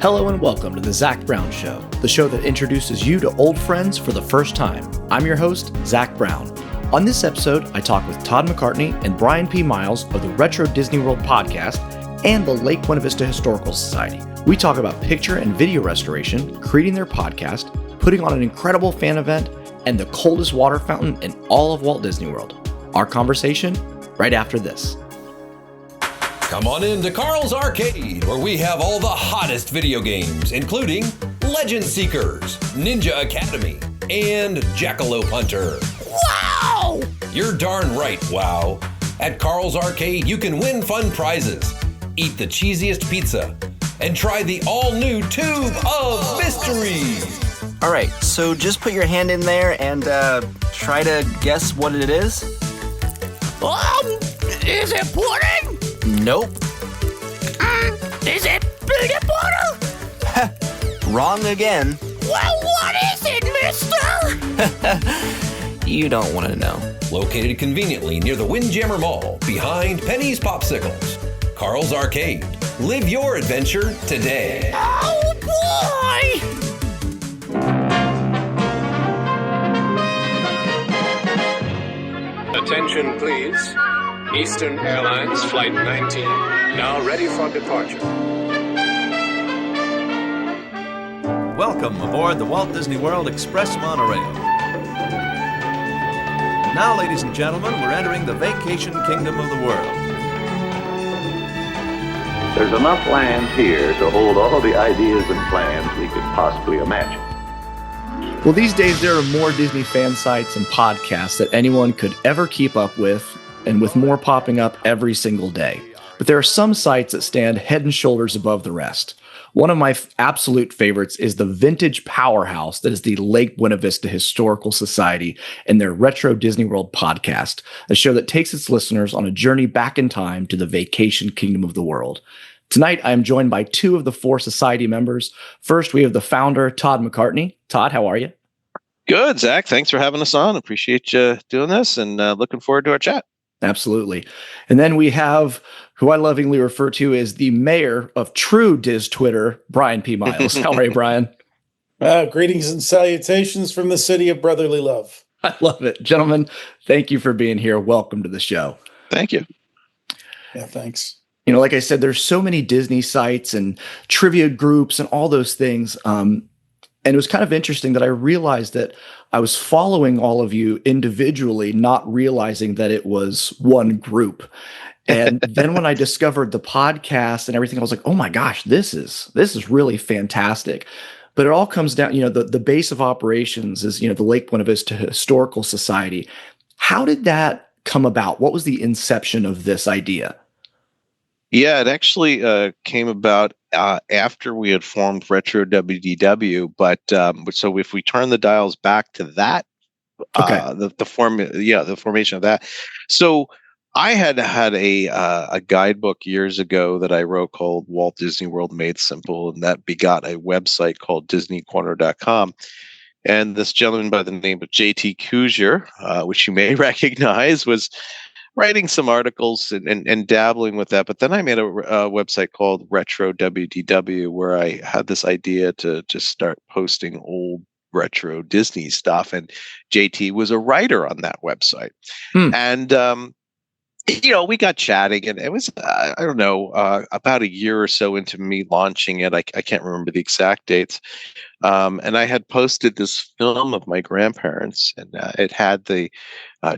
Hello and welcome to the Zach Brown Show, the show that introduces you to old friends for the first time. I'm your host, Zach Brown. On this episode, I talk with Todd McCartney and Brian P. Miles of the Retro Disney World podcast and the Lake Buena Vista Historical Society. We talk about picture and video restoration, creating their podcast, putting on an incredible fan event, and the coldest water fountain in all of Walt Disney World. Our conversation right after this. Come on in to Carl's Arcade, where we have all the hottest video games, including Legend Seekers, Ninja Academy, and Jackalope Hunter. Wow! You're darn right, wow. At Carl's Arcade, you can win fun prizes, eat the cheesiest pizza, and try the all-new Tube of Mystery. All right, so just put your hand in there and try to guess what it is. Is it pudding? Nope. Is it peanut butter? Wrong again. Well, what is it, mister? You don't want to know. Located conveniently near the Windjammer Mall, behind Penny's Popsicles. Carl's Arcade. Live your adventure today. Oh, boy! Attention, please. Eastern Airlines Flight 19, now ready for departure. Welcome aboard the Walt Disney World Express Monorail. Now, ladies and gentlemen, we're entering the vacation kingdom of the world. There's enough land here to hold all of the ideas and plans we could possibly imagine. Well, these days there are more Disney fan sites and podcasts that anyone could ever keep up with, and with more popping up every single day. But there are some sites that stand head and shoulders above the rest. One of my absolute favorites is the vintage powerhouse that is the Lake Buena Vista Historical Society and their Retro Disney World podcast, a show that takes its listeners on a journey back in time to the vacation kingdom of the world. Tonight, I am joined by two of the four society members. First, we have the founder, Todd McCartney. Todd, how are you? Good, Zach. Thanks for having us on. Appreciate you doing this and looking forward to our chat. Absolutely. And then we have who I lovingly refer to as the mayor of true Diz Twitter, Brian P. Miles. How are you, Brian? Greetings and salutations from the city of brotherly love. I love it. Gentlemen, thank you for being here. Welcome to the show. Thank you. Yeah, thanks. You know, like I said, there's so many Disney sites and trivia groups and all those things. And it was kind of interesting that I realized that I was following all of you individually, not realizing that it was one group. And then when I discovered the podcast and everything, I was like, oh my gosh, this is really fantastic. But it all comes down, the base of operations is, the Lake Buena Vista Historical Society. How did that come about? What was the inception of this idea? Yeah, it actually came about after we had formed Retro WDW. But so if we turn the dials back to that, the formation of that. So I had a guidebook years ago that I wrote called Walt Disney World Made Simple, and that begot a website called DisneyCorner.com. And this gentleman by the name of JT Kuzier, which you may recognize, was writing some articles and dabbling with that. But then I made a website called Retro WDW, where I had this idea to just start posting old retro Disney stuff. And JT was a writer on that website. And, we got chatting, and it was, I don't know, about a year or so into me launching it. I can't remember the exact dates. And I had posted this film of my grandparents, and it had the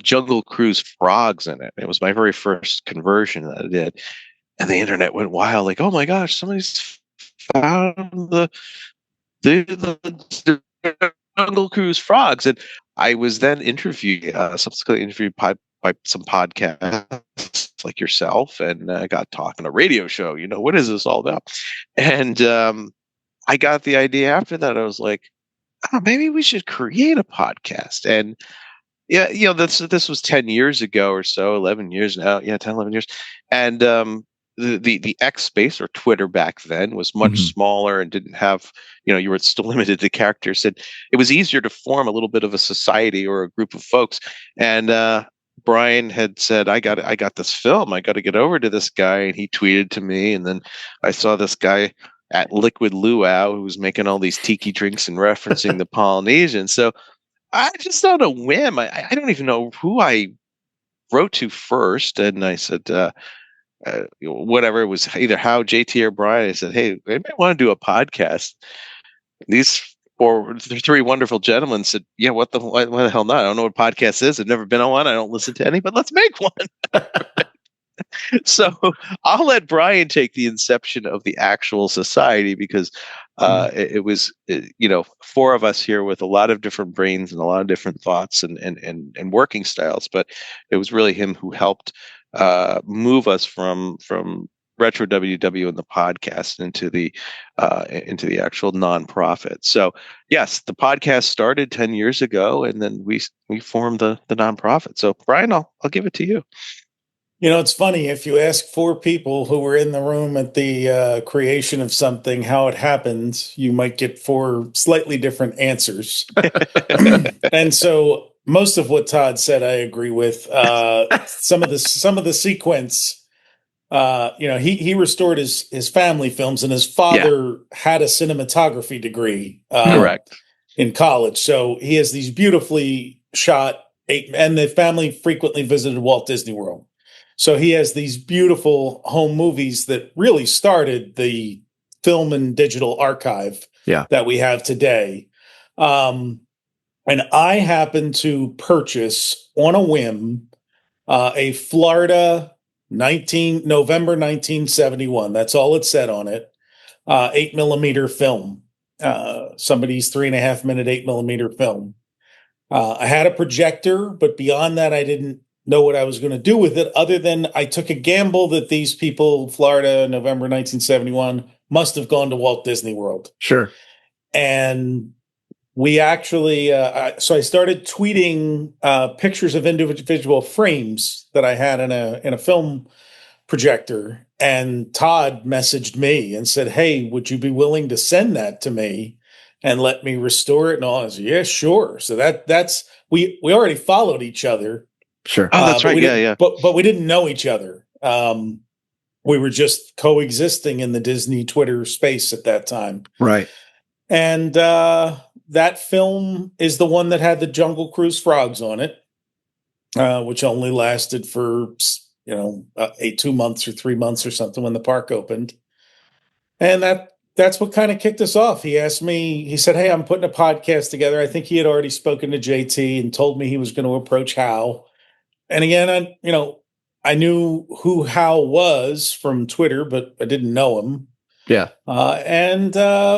Jungle Cruise frogs in it. It was my very first conversion that I did. And the internet went wild, like, oh my gosh, somebody's found the Jungle Cruise frogs. And I was then subsequently interviewed by some podcasts like yourself, and I got talking a radio show. What is this all about? And I got the idea after that. I was like, oh, maybe we should create a podcast. And yeah, this was 10 years ago or so, 11 years now. Yeah, 10, 11 years. And the X space or Twitter back then was much smaller and didn't have, you were still limited to characters. And it was easier to form a little bit of a society or a group of folks. And Brian had said, I got this film. I got to get over to this guy. And he tweeted to me. And then I saw this guy at Liquid Luau, who was making all these tiki drinks and referencing the Polynesians. So I just on a whim, I don't even know who I wrote to first, and I said, whatever, it was either How, JT, or Brian. I said, hey, I might want to do a podcast. These three wonderful gentlemen said, yeah, why the hell not? I don't know what podcast is. I've never been on one. I don't listen to any, but let's make one. So I'll let Brian take the inception of the actual society, because it was, four of us here with a lot of different brains and a lot of different thoughts and working styles. But it was really him who helped move us from retro WW and the podcast into the actual nonprofit. So yes, the podcast started 10 years ago, and then we formed the nonprofit. So Brian, I'll give it to you. It's funny, if you ask four people who were in the room at the creation of something how it happened, you might get four slightly different answers. And so most of what Todd said, I agree with. Some of the sequence, he restored his family films, and his father had a cinematography degree, correct, in college. So he has these beautifully shot and the family frequently visited Walt Disney World. So he has these beautiful home movies that really started the film and digital archive that we have today. And I happened to purchase on a whim a Florida November 1971. That's all it said on it. 8mm film. Somebody's 3.5-minute 8mm film. I had a projector, but beyond that, I didn't know what I was going to do with it, other than I took a gamble that these people, Florida, November 1971, must have gone to Walt Disney World. Sure. And we actually, so I started tweeting pictures of individual frames that I had in a film projector. And Todd messaged me and said, hey, would you be willing to send that to me and let me restore it? And all I said, yeah, sure. So that's, we already followed each other. Sure. Oh, that's right. Yeah. But we didn't know each other. We were just coexisting in the Disney Twitter space at that time. Right. And that film is the one that had the Jungle Cruise frogs on it, which only lasted for 2 months or 3 months or something when the park opened. And that's what kind of kicked us off. He asked me, he said, hey, I'm putting a podcast together. I think he had already spoken to JT and told me he was going to approach Hal. And again, I knew who Hal was from Twitter, but I didn't know him. Yeah. And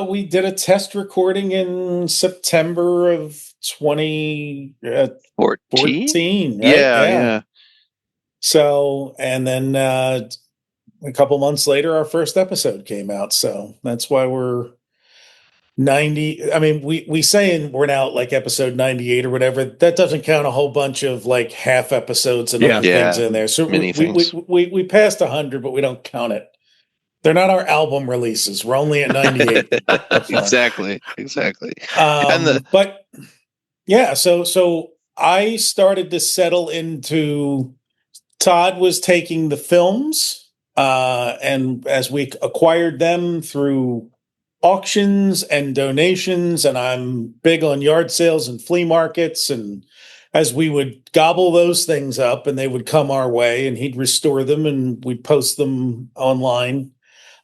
we did a test recording in September of 2014. Right? Yeah. So, and then a couple months later, our first episode came out. So that's why we're 90. I mean, we saying we're now like episode 98 or whatever. That doesn't count a whole bunch of like half episodes and other things in there. So we passed 100, but we don't count it. They're not our album releases. We're only at 98. Exactly. But yeah, so I started to settle into. Todd was taking the films, and as we acquired them through auctions and donations, and I'm big on yard sales and flea markets, and as we would gobble those things up and they would come our way and he'd restore them and we'd post them online,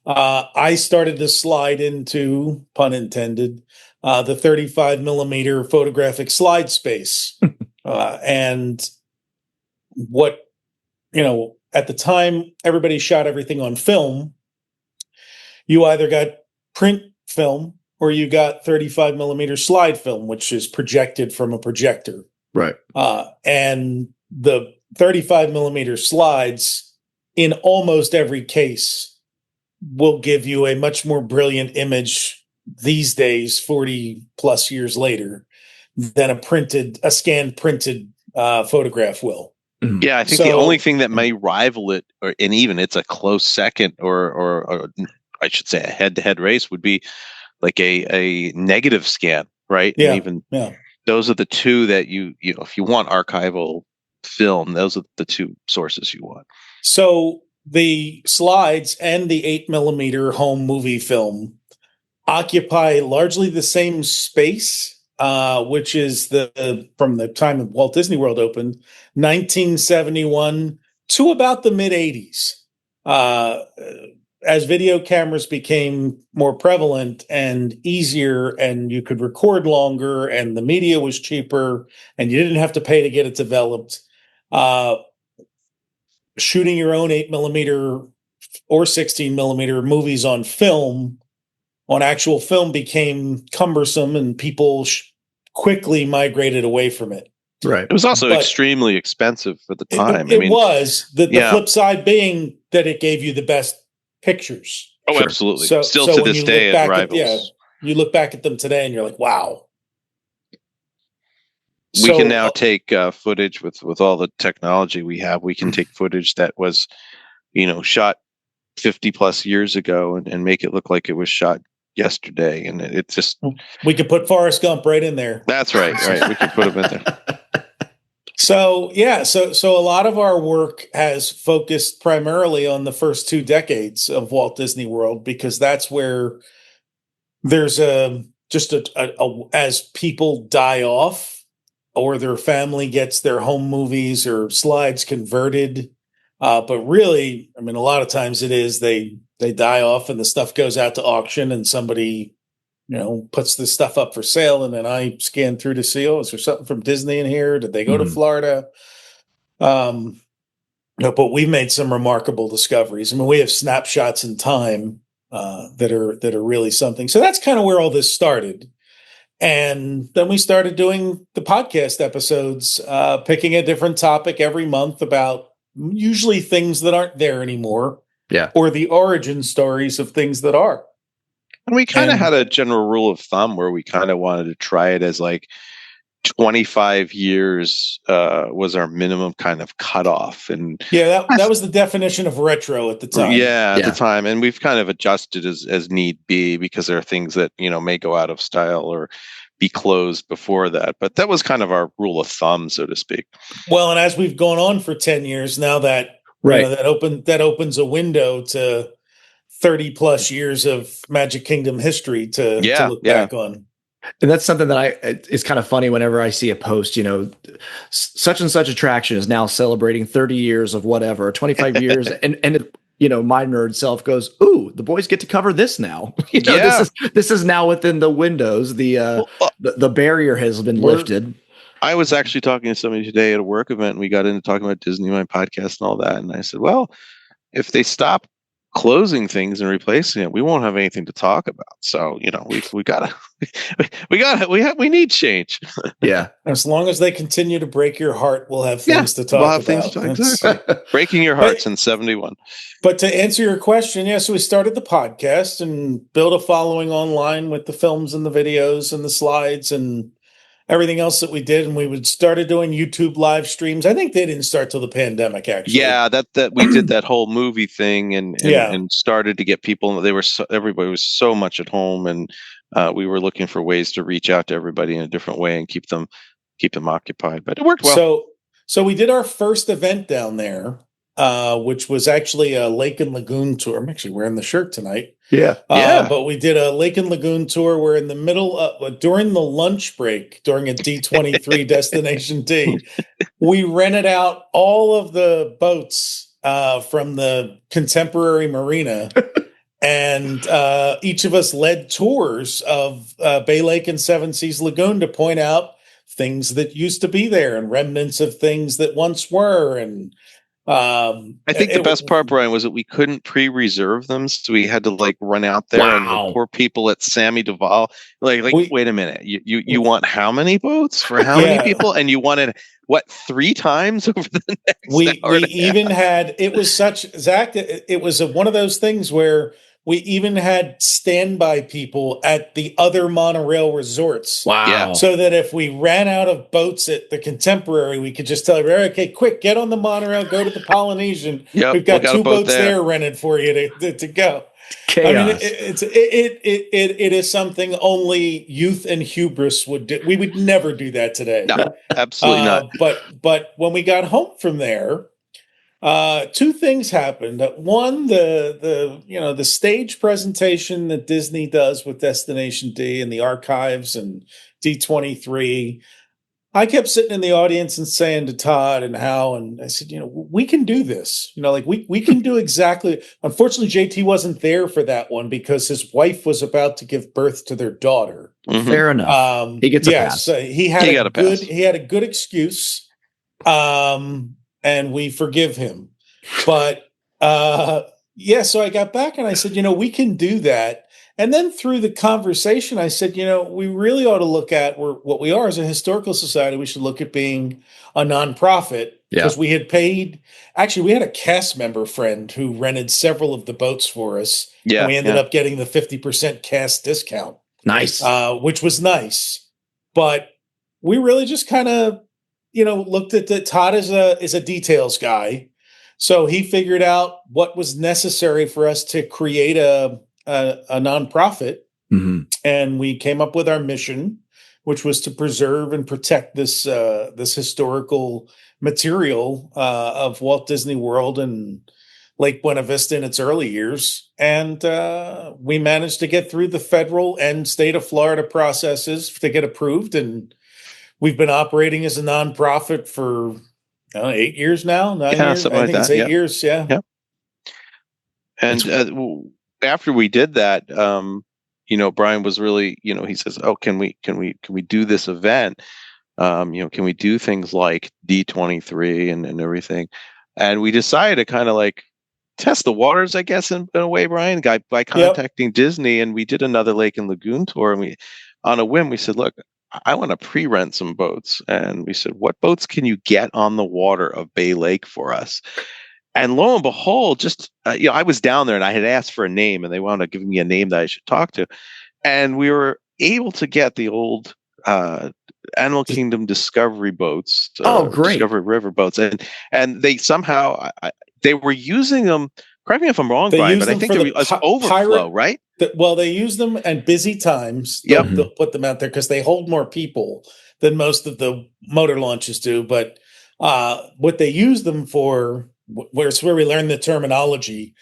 I started to slide into, pun intended, the 35mm photographic slide space. And what, at the time, everybody shot everything on film. You either got print film or you got 35mm slide film, which is projected from a projector. Right. And the 35mm slides, in almost every case, will give you a much more brilliant image these days, 40 plus years later, than a scanned printed photograph will. Yeah, I think the only thing that may rival it, and even it's a close second, or I should say a head-to-head race, would be like a negative scan, right? Yeah, and even those are the two that you if you want archival film, those are the two sources you want. So the slides and the 8mm home movie film occupy largely the same space, which is from the time of Walt Disney World opened, 1971 to about the mid 80s. As video cameras became more prevalent and easier, and you could record longer, and the media was cheaper, and you didn't have to pay to get it developed. Shooting your own 8mm or 16mm movies on actual film became cumbersome, and people quickly migrated away from it. Right. It was also extremely expensive for the time. It was. The flip side being that it gave you the best pictures. Oh, sure. Absolutely. So to this day, it rivals. You look back at them today and you're like, wow. We can now take footage with all the technology we have. We can take footage that was, shot 50 plus years ago and make it look like it was shot yesterday. And it just... We could put Forrest Gump right in there. That's right. Right. We could put him in there. So a lot of our work has focused primarily on the first 2 decades of Walt Disney World, because that's where there's as people die off or their family gets their home movies or slides converted. But really, I mean, a lot of times it is they die off and the stuff goes out to auction and somebody puts this stuff up for sale, and then I scan through to see, is there something from Disney in here? Did they go to Florida? But we've made some remarkable discoveries. I mean, we have snapshots in time that are really something. So that's kind of where all this started. And then we started doing the podcast episodes, picking a different topic every month about usually things that aren't there anymore. Yeah. Or the origin stories of things that are. And we kind of had a general rule of thumb where we kind of wanted to try it as like 25 years was our minimum kind of cutoff. And yeah, that was the definition of retro at the time. Yeah, at the time. And we've kind of adjusted as need be, because there are things that, may go out of style or be closed before that. But that was kind of our rule of thumb, so to speak. Well, and as we've gone on for 10 years now, that that opens a window to 30 plus years of Magic Kingdom history to look back on. And that's something that it's kind of funny whenever I see a post, such and such attraction is now celebrating 30 years of whatever, 25 years. And my nerd self goes, ooh, the boys get to cover this now. This is now within the windows. The barrier has been lifted. I was actually talking to somebody today at a work event, and we got into talking about Disney, my podcast and all that. And I said, well, if they stop closing things and replacing it, we won't have anything to talk about. So, we need change. Yeah. As long as they continue to break your heart, we'll have things to talk about. Things to talk, exactly. Breaking your hearts in 71. But to answer your question, so we started the podcast and built a following online with the films and the videos and the slides and everything else that we did, and we started doing YouTube live streams. I think they didn't start till the pandemic, actually. Yeah, that we did that whole movie thing and started to get people. Everybody was so much at home, and we were looking for ways to reach out to everybody in a different way and keep them occupied. But it worked well. So we did our first event down there, which was actually a Lake and Lagoon tour. I'm actually wearing the shirt tonight. Yeah. But we did a Lake and Lagoon tour. We're in the middle of, during the lunch break, during a D23 Destination D, we rented out all of the boats from the Contemporary Marina. And each of us led tours of Bay Lake and Seven Seas Lagoon to point out things that used to be there and remnants of things that once were. And I think the best part, Brian, was that we couldn't pre-reserve them, so we had to run out there. And the poor people at Sammy Duval, wait a minute, you want how many boats for how many people? And you wanted what 3 times over the next hour? We even had, it was such, Zach, it was one of those things where we even had standby people at the other monorail resorts. Wow. Yeah. So that if we ran out of boats at the Contemporary, we could just tell everybody, okay, quick, get on the monorail, go to the Polynesian. Yep, we've got 2 boats there rented for you to go. Chaos. I mean, it is something only youth and hubris would do. We would never do that today. No, absolutely not. But when we got home from there, Two things happened. One, the stage presentation that Disney does with Destination D and the archives and D23. I kept sitting in the audience and saying to Todd and Hal, and I said, we can do this. Like we can do exactly. Unfortunately, JT wasn't there for that one because his wife was about to give birth to their daughter. Fair enough. He gets a pass. He had a good excuse, and we forgive him. But so I got back and I said, we can do that. And then through the conversation, I said, we really ought to look at what we are as a historical society. We should look at being a nonprofit because we had paid. Actually, we had a cast member friend who rented several of the boats for us. Yeah, and we ended up getting the 50% cast discount. Nice, which was nice. But we really just kind of, looked at that. Todd is a details guy, so he figured out what was necessary for us to create a nonprofit, and we came up with our mission, which was to preserve and protect this historical material of Walt Disney World and Lake Buena Vista in its early years. And we managed to get through the federal and state of Florida processes to get approved, and we've been operating as a nonprofit for 8 years now. 9 years. Something I think like it's that. 8 years. Yeah. And after we did that, Brian was really, he says, "Oh, can we do this event? Can we do things like D23 and everything?" And we decided to kind of like test the waters, I guess, in a way, Brian, by contacting Disney, and we did another lake and lagoon tour. And we, on a whim, we said, "Look, I want to pre-rent some boats." And we said, "What boats can you get on the water of Bay Lake for us?" And lo and behold, I was down there and I had asked for a name, and they wound up giving me a name that I should talk to. And we were able to get the old Animal Kingdom Discovery boats. Great. Discovery River boats. And they somehow, they were using them, correct me if I'm wrong, Brian, but I think there was overflow, right? They use them at busy times. They'll put them out there because they hold more people than most of the motor launches do. But what they use them for, where we learn the terminology,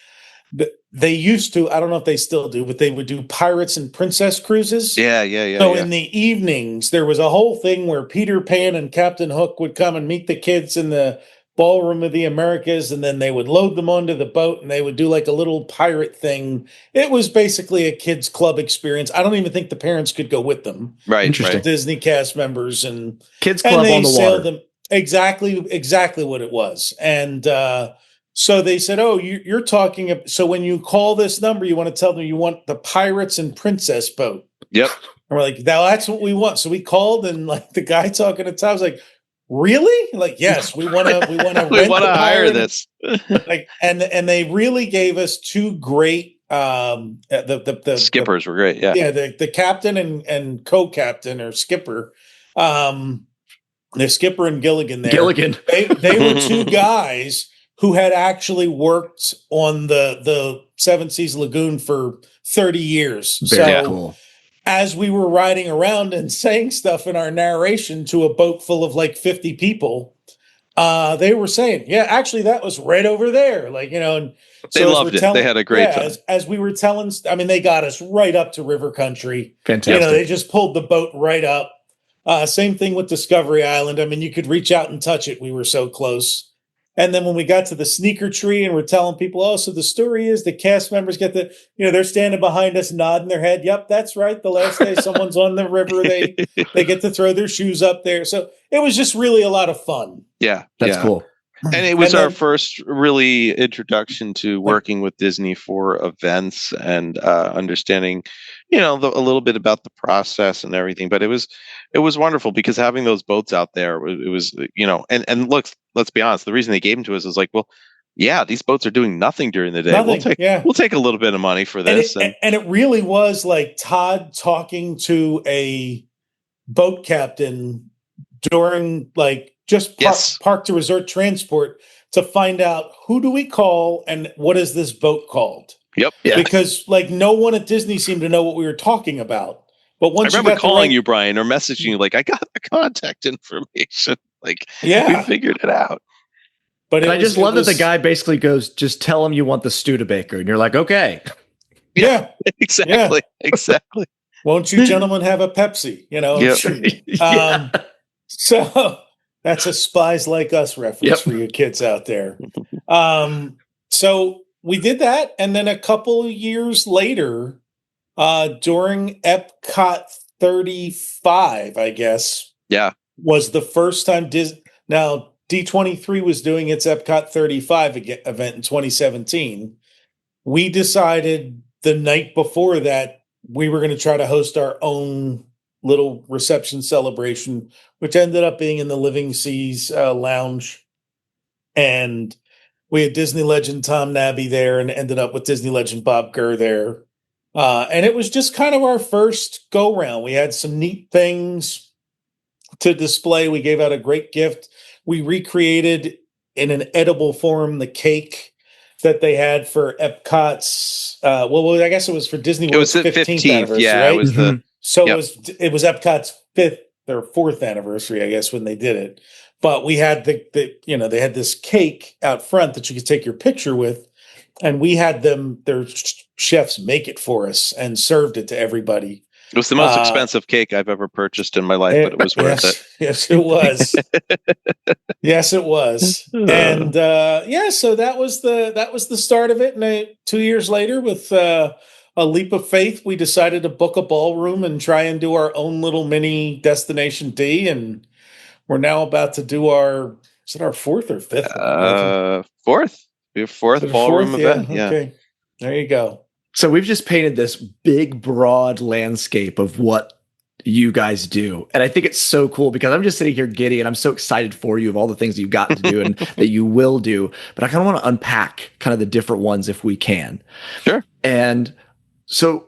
they used to, I don't know if they still do, but they would do pirates and princess cruises. Yeah. So in the evenings, there was a whole thing where Peter Pan and Captain Hook would come and meet the kids in the ballroom of the Americas, and then they would load them onto the boat and they would do like a little pirate thing. It was basically a kids club experience. I don't even think the parents could go with them. Right. Interesting. Disney cast members and kids club on the water. Them. Exactly what it was. And so they said, "Oh, you're talking. So when you call this number, you want to tell them you want the Pirates and Princess boat." Yep. And we're like, "Now that's what we want." So we called, and like the guy talking to Tom was like, "Really?" Like, "Yes, we want to. We want to hire this." Like, and they really gave us two great. The skippers were great. Yeah. Yeah. The captain and co-captain or skipper. The skipper and Gilligan there. Gilligan. They were two guys who had actually worked on the Seven Seas Lagoon for 30 years. Very cool. As we were riding around and saying stuff in our narration to a boat full of like 50 people, they were saying, "Yeah, actually that was right over there." Like, and so they loved it. They had a great time. As we were telling, they got us right up to River Country. Fantastic. They just pulled the boat right up. Same thing with Discovery Island. You could reach out and touch it. We were so close. And then when we got to the sneaker tree and we're telling people, "Oh, so the story is the cast members get they're standing behind us, nodding their head. Yep, that's right. The last day someone's on the river, they get to throw their shoes up there." So it was just really a lot of fun. Yeah. That's cool. And it was our first really introduction to working with Disney for events and understanding, a little bit about the process and everything. But it was wonderful because having those boats out there, it was, and look, let's be honest, the reason they gave them to us is like, well, yeah, these boats are doing nothing during the day. We'll take a little bit of money for this. And it really was like Todd talking to a boat captain during like just park to resort transport to find out who do we call and what is this boat called. Yep. Yeah. Because like no one at Disney seemed to know what we were talking about. But once I remember calling you, Brian, or messaging you like, "I got the contact information." Like, we figured it out. But I just love that the guy basically goes, "Just tell him you want the Studebaker," and you're like, "Okay." Yeah, exactly, exactly. Won't you gentlemen have a Pepsi? Yep. So that's a Spies Like Us reference for you kids out there. So we did that, and then a couple of years later, during Epcot 35, I guess, was the first time Now D23 was doing its Epcot 35 event in 2017. We decided the night before that we were going to try to host our own little reception celebration, which ended up being in the Living Seas lounge. And we had Disney legend Tom Nabby there and ended up with Disney legend Bob Gurr there. And it was just kind of our first go round. We had some neat things to display. We gave out a great gift. We recreated in an edible form the cake that they had for Epcot's. I guess it was for Disney World's 15th anniversary. Yeah, right? it was the. So it was Epcot's 5th or 4th anniversary, I guess, when they did it. But we had they had this cake out front that you could take your picture with, and we had their chefs make it for us and served it to everybody. It was the most expensive cake I've ever purchased in my life, but it was worth it. Yes, it was. Yes, it was. And so that was the start of it. And 2 years later, with a leap of faith, we decided to book a ballroom and try and do our own little mini Destination D. And we're now about to do our 4th or 5th? Fourth. We have fourth ballroom event. Yeah. Okay. There you go. So we've just painted this big, broad landscape of what you guys do. And I think it's so cool because I'm just sitting here giddy and I'm so excited for you of all the things you've gotten to do and that you will do. But I kind of want to unpack kind of the different ones if we can. Sure. And so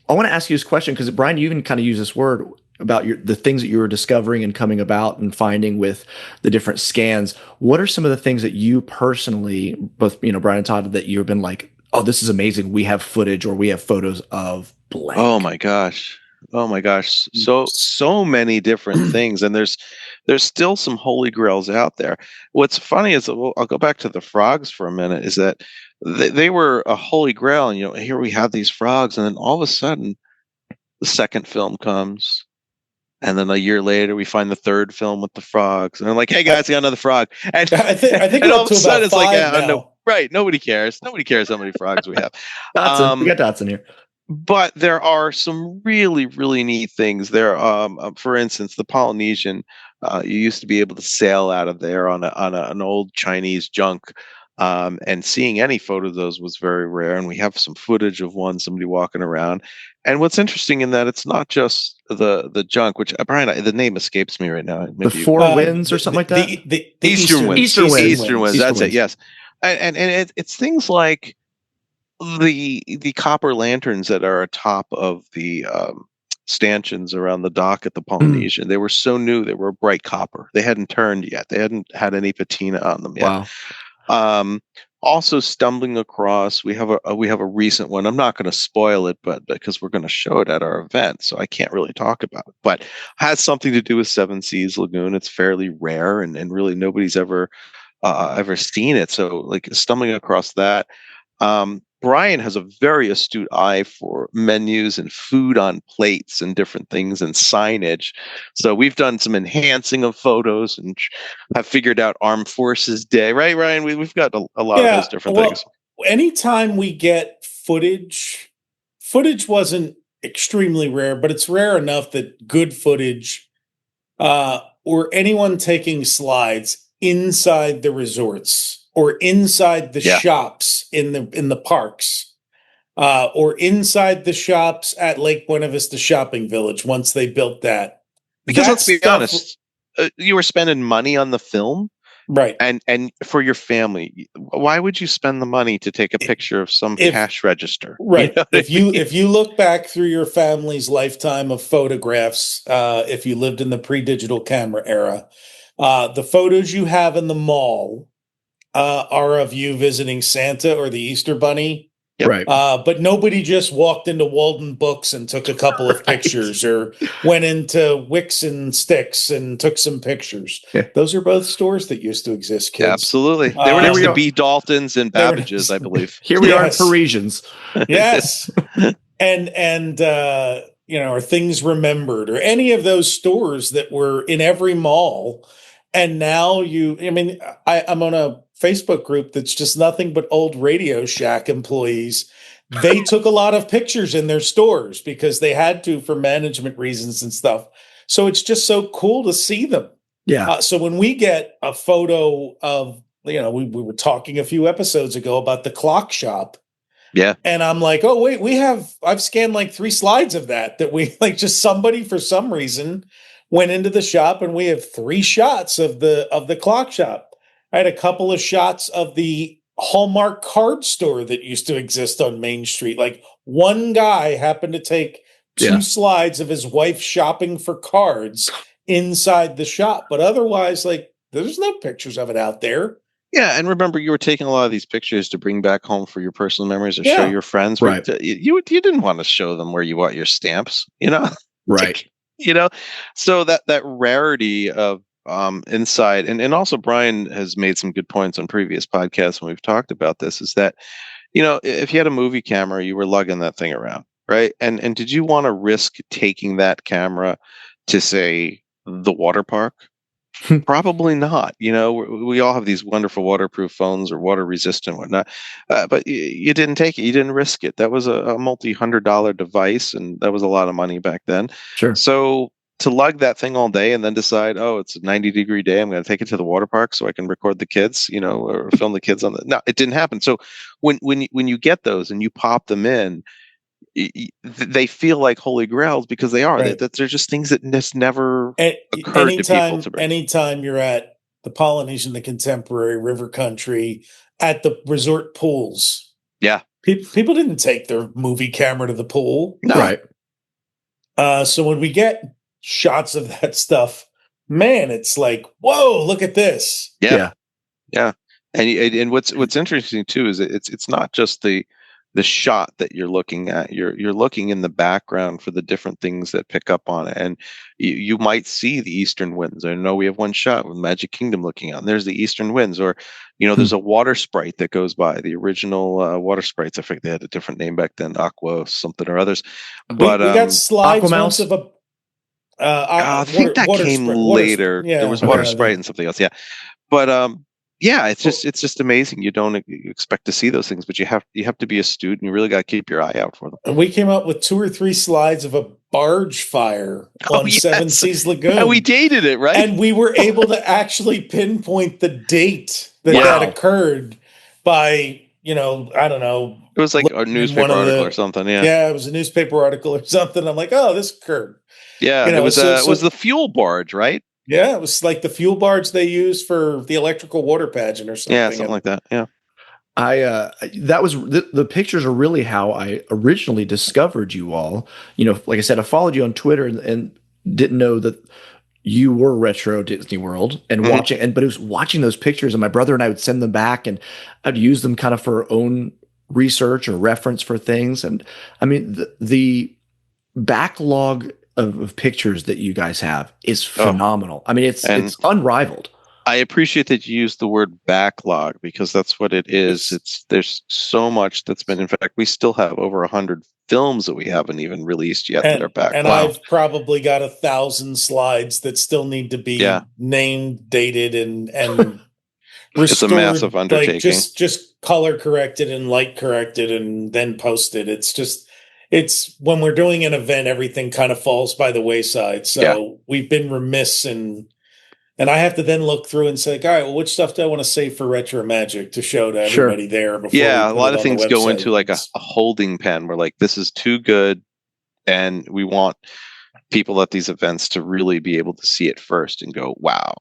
I want to ask you this question because, Brian, you even kind of use this word about the things that you were discovering and coming about and finding with the different scans. What are some of the things that you personally, both, Brian and Todd, that you've been like, oh, this is amazing, we have footage or we have photos of blank? Oh my gosh. So many different things. And there's still some holy grails out there. What's funny is, I'll go back to the frogs for a minute, is that they were a holy grail. And, here we have these frogs. And then all of a sudden, the second film comes. And then a year later, we find the third film with the frogs. And I'm like, hey, guys, I got another frog. And I think and all of a sudden, it's like, no. Right. Nobody cares. Nobody cares how many frogs we have. We got Dotson here. But there are some really, really neat things there. For instance, the Polynesian, you used to be able to sail out of there on an old Chinese junk. And seeing any photo of those was very rare. And we have some footage of somebody walking around. And what's interesting in that it's not just the junk, which Brian, the name escapes me right now. Maybe the Four Winds or something like that. The Eastern Winds. Eastern Winds. That's it. Yes. And it's things like the copper lanterns that are atop of the stanchions around the dock at the Polynesian. They were so new; they were bright copper. They hadn't turned yet. They hadn't had any patina on them yet. Wow. Also, stumbling across, we have a recent one. I'm not going to spoil it, but because we're going to show it at our event, so I can't really talk about it. But has something to do with Seven Seas Lagoon. It's fairly rare, and really nobody's ever seen it. So, like, stumbling across that. Brian has a very astute eye for menus and food on plates and different things and signage. So we've done some enhancing of photos and have figured out Armed Forces Day. Right, Ryan? We've got a lot of those different things. Anytime we get footage wasn't extremely rare, but it's rare enough that good footage or anyone taking slides inside the resorts or inside the shops in the parks, or inside the shops at Lake Buena Vista Shopping Village once they built that. Because let's be honest, you were spending money on the film, right? And for your family, why would you spend the money to take a picture of some cash register? Right. If you look back through your family's lifetime of photographs, if you lived in the pre-digital camera era, the photos you have in the mall are of you visiting Santa or the Easter Bunny. Yep. Right. But nobody just walked into Walden Books and took a couple of pictures, or went into Wicks and Sticks and took some pictures. Yeah. Those are both stores that used to exist, kids. Absolutely. They were next we to are. B. Dalton's and They were Babbage's, I believe. Here we are, Yes. Parisians. Yes. and or Things Remembered, or any of those stores that were in every mall. And now I'm on a Facebook group that's just nothing but old Radio Shack employees. They took a lot of pictures in their stores because they had to for management reasons and stuff. So it's just so cool to see them. Yeah. So when we get a photo of, we were talking a few episodes ago about the clock shop. Yeah. And I'm like, oh, wait, I've scanned like 3 slides of that we like, just somebody for some reason went into the shop, and we have 3 shots of the clock shop. I had a couple of shots of the Hallmark card store that used to exist on Main Street. Like, one guy happened to take 2 slides of his wife shopping for cards inside the shop. But otherwise, like, there's no pictures of it out there. Yeah, and remember, you were taking a lot of these pictures to bring back home for your personal memories or show your friends. Right. You didn't want to show them where you want your stamps, Right. So that rarity of inside, and also Brian has made some good points on previous podcasts when we've talked about this, is that, if you had a movie camera, you were lugging that thing around, right? And did you want to risk taking that camera to, say, the water park? Probably not. We all have these wonderful waterproof phones or water resistant whatnot, but you didn't take it. You didn't risk it. That was a multi-$100 device, and that was a lot of money back then. Sure. So to lug that thing all day and then decide, oh, it's a 90-degree day, I'm going to take it to the water park so I can record the kids, or film the kids on the. No, it didn't happen. So when you get those and you pop them in, they feel like holy grails because they are. Right. They're just things that just never occurred to people. Anytime you're at the Polynesian, the Contemporary, River Country, at the resort pools, people didn't take their movie camera to the pool. No. Right. So when we get shots of that stuff, man, it's like, whoa, look at this. Yeah. And what's interesting too is it's not just the shot that you're looking at. You're looking in the background for the different things that pick up on it, and you might see the eastern winds. I know we have one shot with Magic Kingdom looking out, and there's the eastern winds, or there's a water sprite that goes by. The original water sprites, I think they had a different name back then, Aqua something or others. But we got slides once Aquamouse? of a. I think that came later. There was water sprite and something else. Yeah, but it's just amazing. You don't expect to see those things, but you have to be a student. You really got to keep your eye out for them. And we came up with 2 or 3 slides of a barge fire on Seven Seas Lagoon. And we dated it, right? And we were able to actually pinpoint the date that occurred by, I don't know. It was like a newspaper article or something. Yeah, it was a newspaper article or something. I'm like, oh, this occurred. Yeah, it was the fuel barge, right? Yeah, it was like the fuel barge they use for the electrical water pageant or something. Yeah, something like that. Yeah. That was the pictures are really how I originally discovered you all. Like I said, I followed you on Twitter and didn't know that you were Retro Disney World and watching, but it was watching those pictures, and my brother and I would send them back, and I'd use them kind of for our own research or reference for things. And I mean, the backlog of pictures that you guys have is phenomenal. I mean, it's unrivaled. I appreciate that you used the word backlog, because that's what it is. There's so much that's been. In fact, we still have over 100 films that we haven't even released yet that are backlog. And I've probably got 1,000 slides that still need to be named, dated, and restored. It's a massive undertaking. Like just color corrected and light corrected and then posted. It's when we're doing an event, everything kind of falls by the wayside. So we've been remiss, and I have to then look through and say, all right, well, which stuff do I want to save for Retro Magic to show to everybody there? Before a lot of things go into like a holding pen. We're like, this is too good, and we want people at these events to really be able to see it first and go, wow,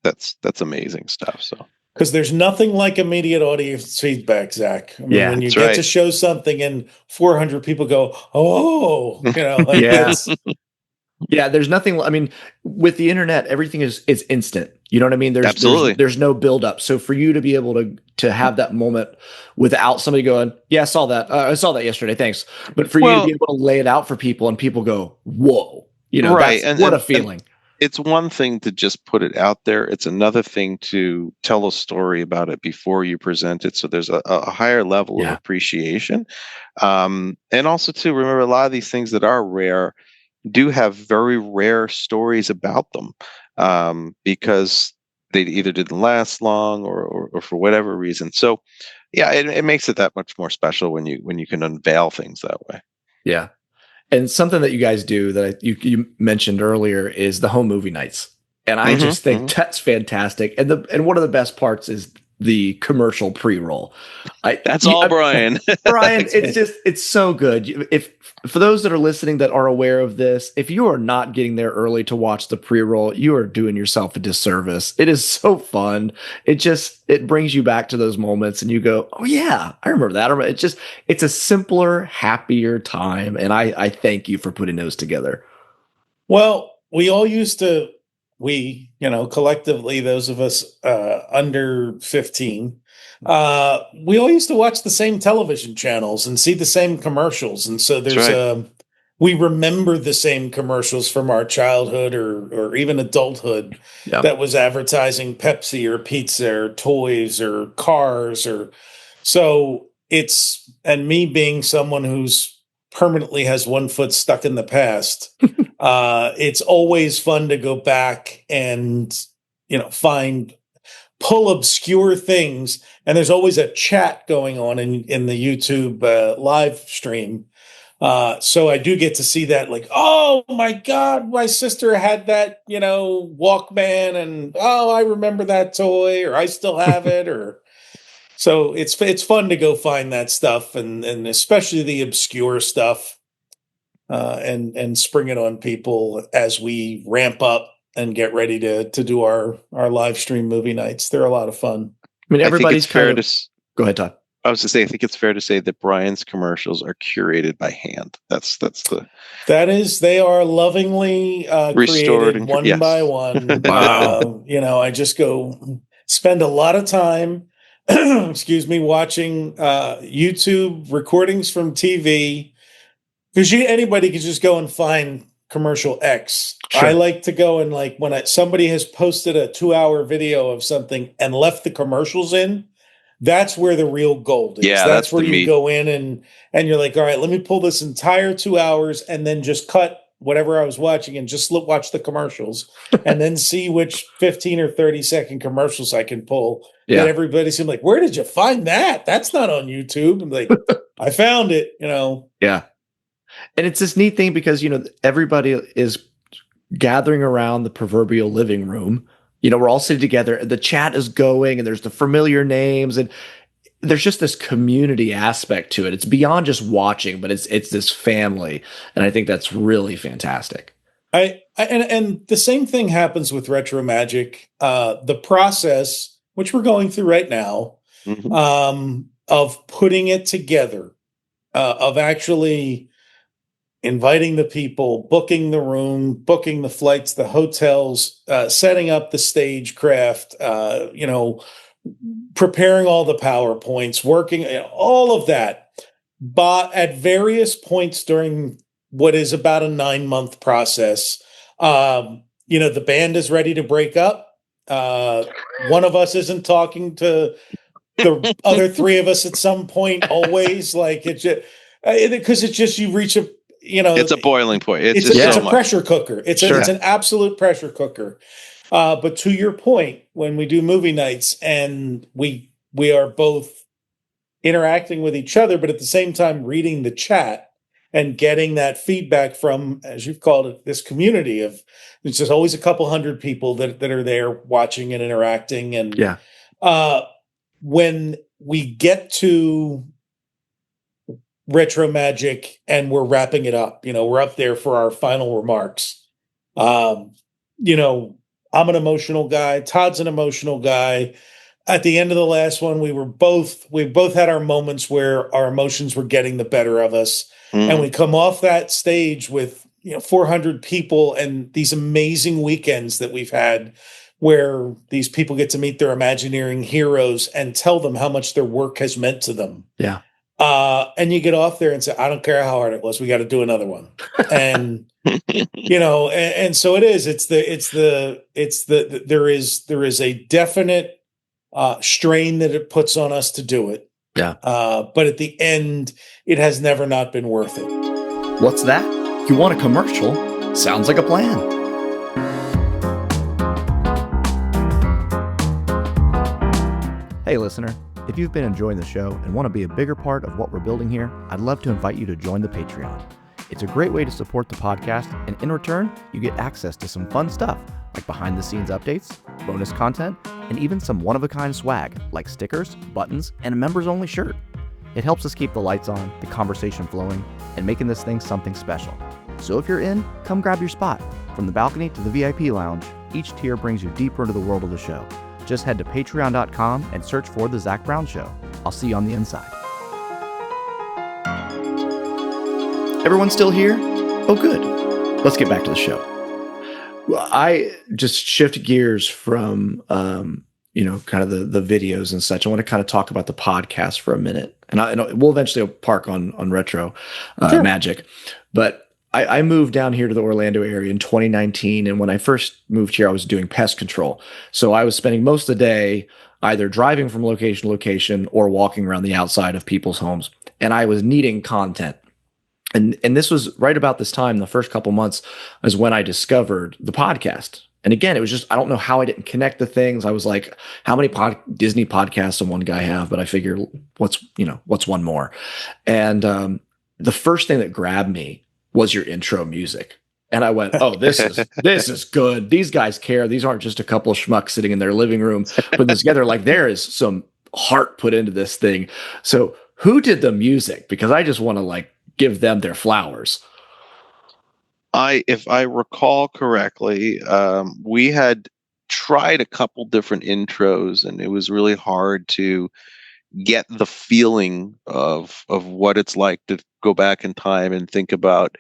that's amazing stuff. So. Because there's nothing like immediate audience feedback, Zach. I mean, when you get to show something and 400 people go, oh, Yeah, there's nothing. I mean, with the internet, everything is instant. You know what I mean? Absolutely. There's no build up. So for you to be able to have that moment without somebody going, yeah, I saw that yesterday. Thanks. But for you to be able to lay it out for people and people go, whoa, right. That's what a feeling. It's one thing to just put it out there. It's another thing to tell a story about it before you present it. So there's a higher level of appreciation. And also to remember, a lot of these things that are rare do have very rare stories about them, because they either didn't last long or for whatever reason. So yeah, it makes it that much more special when you can unveil things that way. Yeah. And something that you guys do that you mentioned earlier is the home movie nights. And I just think that's fantastic. And one of the best parts is the commercial pre-roll. Brian. Brian, it's so good. If for those that are listening that are aware of this, if you are not getting there early to watch the pre-roll, you are doing yourself a disservice. It is so fun. It brings you back to those moments and you go, oh yeah, I remember that. It's a simpler, happier time. And I thank you for putting those together. Well, we all used to, collectively, those of us under 15, we all used to watch the same television channels and see the same commercials. And so we remember the same commercials from our childhood or even adulthood that was advertising Pepsi or pizza or toys or cars and me being someone who's permanently has one foot stuck in the past. It's always fun to go back and, pull obscure things. And there's always a chat going on in the YouTube live stream. So I do get to see that, like, oh my God, my sister had that, Walkman, and I remember that toy, or I still have it, or so it's fun to go find that stuff, and especially the obscure stuff, and spring it on people as we ramp up and get ready to do our live stream movie nights. They're a lot of fun. I mean, everybody's go ahead, Todd. I was to say, I think it's fair to say that Brian's commercials are curated by hand. They are lovingly created one by one. Wow. I just go spend a lot of time, watching YouTube recordings from TV, because anybody can just go and find commercial X. Sure. I like to go and, like, when somebody has posted a 2-hour video of something and left the commercials in, that's where the real gold is. Yeah, that's where you go in and you're like, all right, let me pull this entire 2 hours and then just cut whatever I was watching and just watch the commercials and then see which 15 or 30-second commercials I can pull. Yeah. And everybody seemed like, where did you find that? That's not on YouTube. I'm like, I found it, Yeah. And it's this neat thing because, everybody is gathering around the proverbial living room. We're all sitting together, the chat is going, and there's the familiar names, and there's just this community aspect to it. It's beyond just watching, but it's this family. And I think that's really fantastic. And the same thing happens with Retro Magic. The process, which we're going through right now, of putting it together, of actually inviting the people, booking the room, booking the flights, the hotels, setting up the stagecraft, preparing all the PowerPoints, working, all of that. But at various points during what is about a 9-month process, the band is ready to break up. One of us isn't talking to the other 3 of us at some point, always, like, it's just, because it's just, you reach it's a boiling point. It's a pressure cooker. It's an absolute pressure cooker. But to your point, when we do movie nights and we are both interacting with each other, but at the same time reading the chat and getting that feedback from, as you've called it, this community of, it's just always a couple hundred people that are there watching and interacting. And when we get to Retro Magic and we're wrapping it up, we're up there for our final remarks. I'm an emotional guy. Todd's an emotional guy. At the end of the last one, we both had our moments where our emotions were getting the better of us. And we come off that stage with 400 people and these amazing weekends that we've had where these people get to meet their Imagineering heroes and tell them how much their work has meant to them. Yeah. And you get off there and say, I don't care how hard it was. We got to do another one. And, and so it is, there is a definite strain that it puts on us to do it. Yeah. But at the end, it has never not been worth it. What's that? You want a commercial? Sounds like a plan. Hey, listener. If you've been enjoying the show and want to be a bigger part of what we're building here, I'd love to invite you to join the Patreon. It's a great way to support the podcast, and in return, you get access to some fun stuff like behind-the-scenes updates, bonus content, and even some one-of-a-kind swag like stickers, buttons, and a members-only shirt. It helps us keep the lights on, the conversation flowing, and making this thing something special. So if you're in, come grab your spot. From the balcony to the VIP lounge, each tier brings you deeper into the world of the show. Just head to patreon.com and search for The Zach Brown Show. I'll see you on the inside. Everyone still here? Oh, good. Let's get back to the show. Well, I just shift gears from, kind of the videos and such. I want to kind of talk about the podcast for a minute. And we'll eventually park on retro magic. But I moved down here to the Orlando area in 2019. And when I first moved here, I was doing pest control. So I was spending most of the day either driving from location to location or walking around the outside of people's homes. And I was needing content. And this was right about this time, the first couple months, is when I discovered the podcast. And again, it was just, I don't know how I didn't connect the things. I was like, how many Disney podcasts does one guy have? But I figure what's one more? And the first thing that grabbed me was your intro music. And I went, oh, this is good. These guys care. These aren't just a couple of schmucks sitting in their living room putting this together. Like, there is some heart put into this thing. So who did the music? Because I just want to give them their flowers. If I recall correctly, we had tried a couple different intros, and it was really hard to get the feeling of what it's like to go back in time and think about,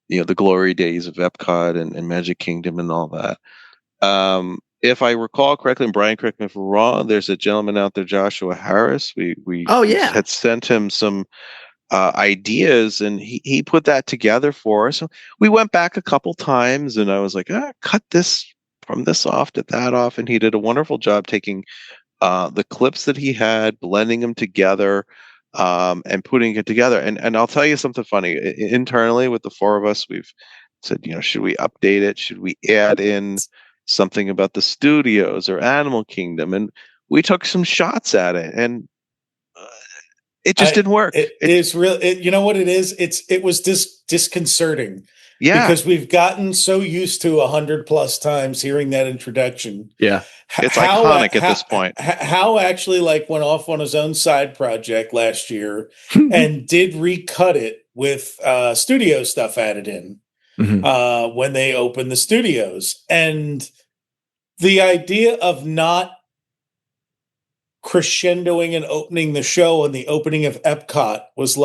the glory days of Epcot and Magic Kingdom and all that. If I recall correctly, and Brian, correct me if I'm wrong, there's a gentleman out there, Joshua Harris. We had sent him some ideas, and he put that together for us. So we went back a couple times, and I was like, cut this from this off to that off, and he did a wonderful job taking the clips that he had, blending them together, and putting it together. And I'll tell you something funny. Internally, with the four of us, we've said, should we update it? Should we add in something about the studios or Animal Kingdom? And we took some shots at it, and it just didn't work. It is real. You know what it is? It was disconcerting. Yeah. Because we've gotten so used to 100+ times hearing that introduction. Yeah. It's iconic at this point. How actually went off on his own side project last year and did recut it with studio stuff added in when they opened the studios. And the idea of not crescendoing and opening the show and the opening of Epcot was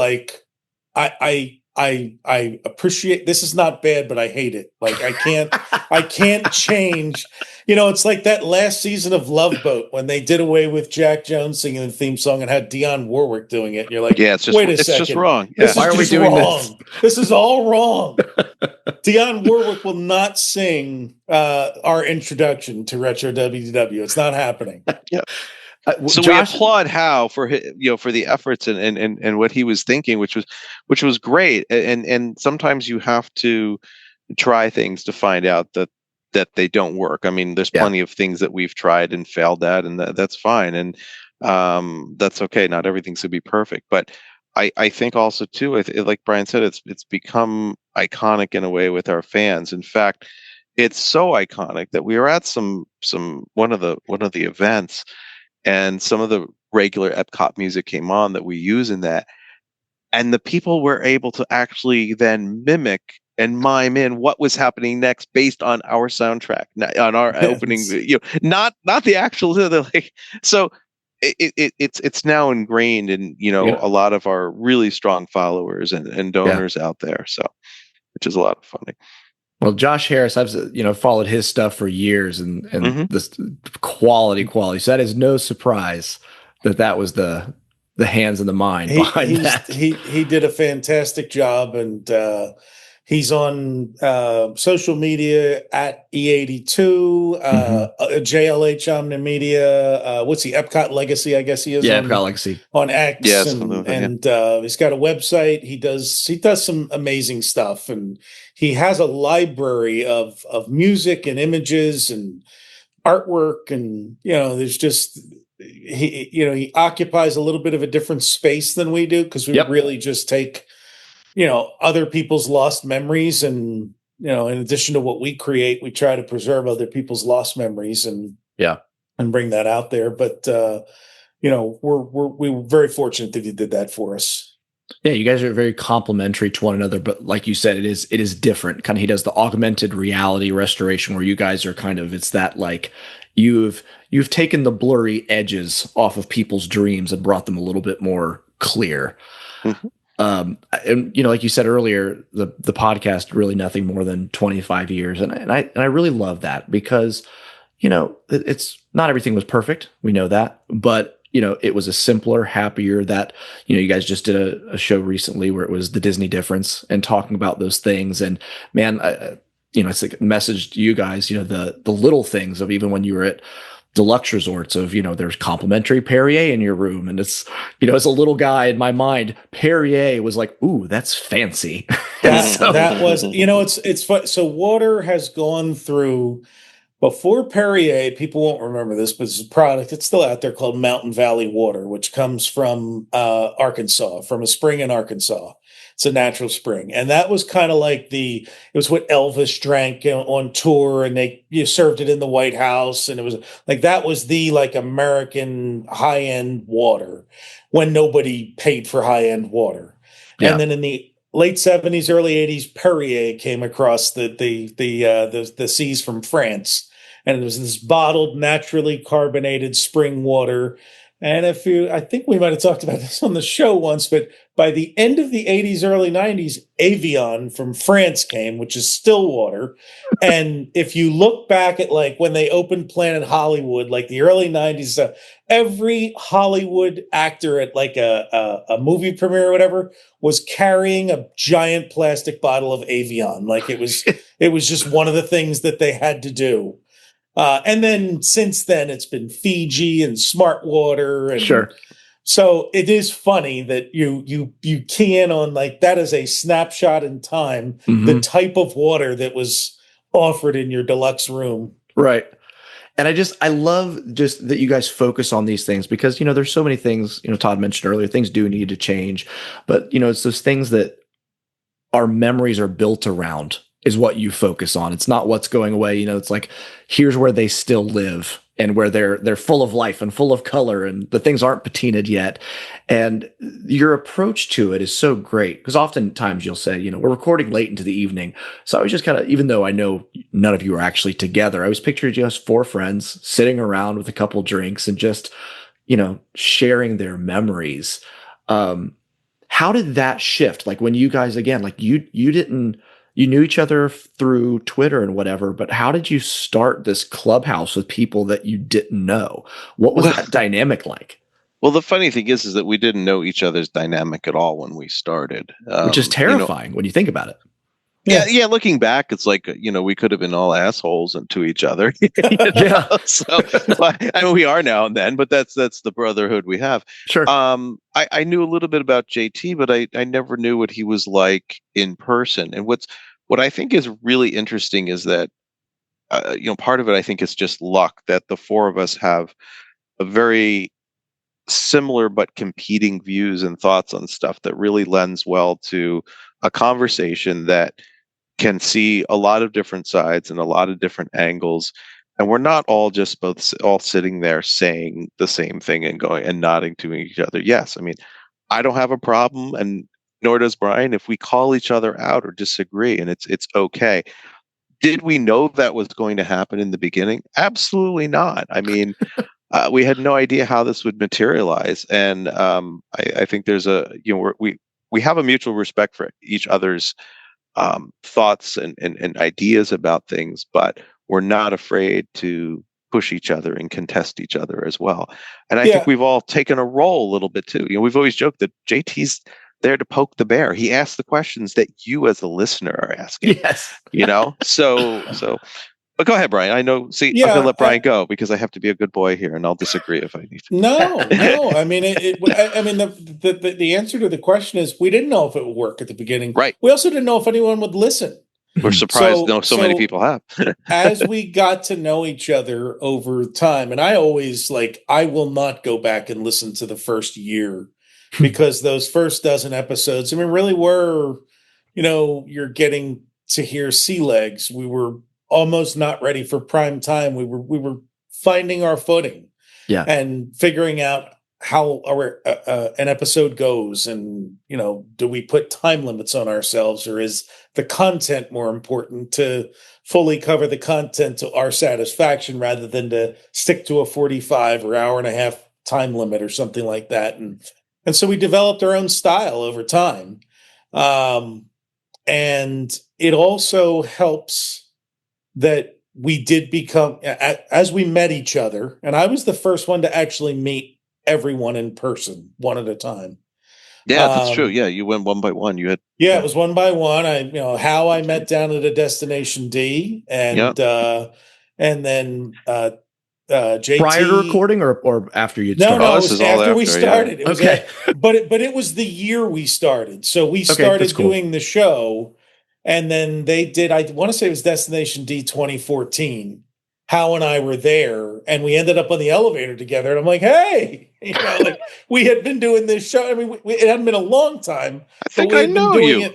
I appreciate, this is not bad, but I hate it. I can't change. It's like that last season of Love Boat when they did away with Jack Jones singing the theme song and had Dionne Warwick doing it. And you're like, yeah, it's just, wait a second. Just wrong. Yeah. Why are we doing this? This is all wrong. Dionne Warwick will not sing our introduction to Retro WDW. It's not happening. Yeah. So Josh, we applaud Hal for for the efforts and what he was thinking, which was great. And sometimes you have to try things to find out that they don't work. I mean, there's plenty of things that we've tried and failed at, and that's fine. And that's okay. Not everything's going to be perfect, but I think also too, like Brian said, it's become iconic in a way with our fans. In fact, it's so iconic that we were at one of the events, and some of the regular Epcot music came on that we use in that. And the people were able to actually then mimic and mime in what was happening next based on our soundtrack, on our opening, not the actual, so it's now ingrained in, a lot of our really strong followers and donors out there. So, which is a lot of fun. Well, Josh Harris, I've followed his stuff for years, and Hmm. this quality. So that is no surprise that was the hands and the mind behind that. He did a fantastic job, and he's on social media at E82, JLH Omnimedia. What's he? Epcot Legacy, I guess he is. Yeah, on Epcot Legacy. on X, Yeah, and absolutely. Yeah. he's got a website. He does some amazing stuff, and he has a library of music and images and artwork, and there's just he occupies a little bit of a different space than we do, because we Yep. really just take other people's lost memories, and in addition to what we create, we try to preserve other people's lost memories and Yeah. bring that out there. But we were very fortunate that he did that for us. Yeah, you guys are very complimentary to one another, but like you said, it is different. Kind of, he does the augmented reality restoration where you guys are kind of, it's that like you've taken the blurry edges off of people's dreams and brought them a little bit more clear. Mhm. And like you said earlier, the podcast really nothing more than 25 years, and I really love that, because it's not everything was perfect. We know that, but it was a simpler, happier, that, you guys just did a show recently where it was the Disney difference and talking about those things. And man, it's like a message to you guys, the little things of even when you were at deluxe resorts of, there's complimentary Perrier in your room. And it's, as a little guy in my mind, Perrier was like, ooh, that's fancy. That was, it's fun. So water has gone through. Before Perrier, people won't remember this, but it's a product. It's still out there called Mountain Valley Water, which comes from Arkansas, from a spring in Arkansas. It's a natural spring, and that was kind of like it was what Elvis drank on tour, and you served it in the White House, and it was like that was the like American high end water when nobody paid for high end water. Yeah. And then in the late 70s, early 80s, Perrier came across the seas from France. And it was this bottled, naturally carbonated spring water. And I think we might have talked about this on the show once, but by the end of the 80s, early 90s, Evian from France came, which is still water. And if you look back at like when they opened Planet Hollywood, like the early 90s, every Hollywood actor at like a movie premiere or whatever was carrying a giant plastic bottle of Evian. Like it was just one of the things that they had to do. And then since then, it's been Fiji and Smart Water, and Sure. So it is funny that you key in on like that is a snapshot in time, the type of water that was offered in your deluxe room. Right. And I love just that you guys focus on these things, because, there's so many things, Todd mentioned earlier, things do need to change, but, it's those things that our memories are built around is what you focus on. It's not what's going away. It's like, here's where they still live and where they're full of life and full of color, and the things aren't patinaed yet. And your approach to it is so great, because oftentimes you'll say, we're recording late into the evening. So I was just kind of, even though I know none of you are actually together, I was picturing just four friends sitting around with a couple drinks and just, sharing their memories. How did that shift? Like when you guys, again, like you knew each other through Twitter and whatever, but how did you start this clubhouse with people that you didn't know? What was that dynamic like? Well, the funny thing is that we didn't know each other's dynamic at all when we started. Which is terrifying when you think about it. Yeah. Looking back, it's like, we could have been all assholes to each other. Yeah. So, I mean, we are now and then, but that's the brotherhood we have. Sure. I knew a little bit about JT, but I never knew what he was like in person. And what I think is really interesting is that, part of it, I think, is just luck that the four of us have a very similar but competing views and thoughts on stuff that really lends well to a conversation that can see a lot of different sides and a lot of different angles, and we're not all all sitting there saying the same thing and going and nodding to each other. Yes, I mean, I don't have a problem, and nor does Brian, if we call each other out or disagree, and it's okay. Did we know that was going to happen in the beginning? Absolutely not. I mean, we had no idea how this would materialize, and I think there's we have a mutual respect for each other's thoughts and ideas about things, but we're not afraid to push each other and contest each other as well. And I think we've all taken a role a little bit too. We've always joked that JT's there to poke the bear. He asks the questions that you as a listener are asking. Yes. So but go ahead, Brian. I know. See, I'm going to let Brian go because I have to be a good boy here, and I'll disagree if I need to. No. I mean, the answer to the question is we didn't know if it would work at the beginning. Right. We also didn't know if anyone would listen. We're surprised so many people have. As we got to know each other over time, and I always I will not go back and listen to the first year because those first dozen episodes, I mean, really were, you're getting to hear sea legs. We were almost not ready for prime time. We were finding our footing, and figuring out how an episode goes, and do we put time limits on ourselves, or is the content more important to fully cover the content to our satisfaction rather than to stick to a 45 or hour and a half time limit or something like that? And so we developed our own style over time, and it also helps that we did become, as we met each other, and I was the first one to actually meet everyone in person, one at a time. Yeah, that's true. Yeah, you went one by one. You had it was one by one. How I met down at a Destination D, and then JT. Prior to recording or after you started? No, it was after we started. Yeah. Okay. But it was the year we started. So we started doing the show. And then they did, I want to say it was Destination D 2014. Hal and I were there, and we ended up on the elevator together. And I'm like, hey, we had been doing this show. I mean, it hadn't been a long time. I think I know you.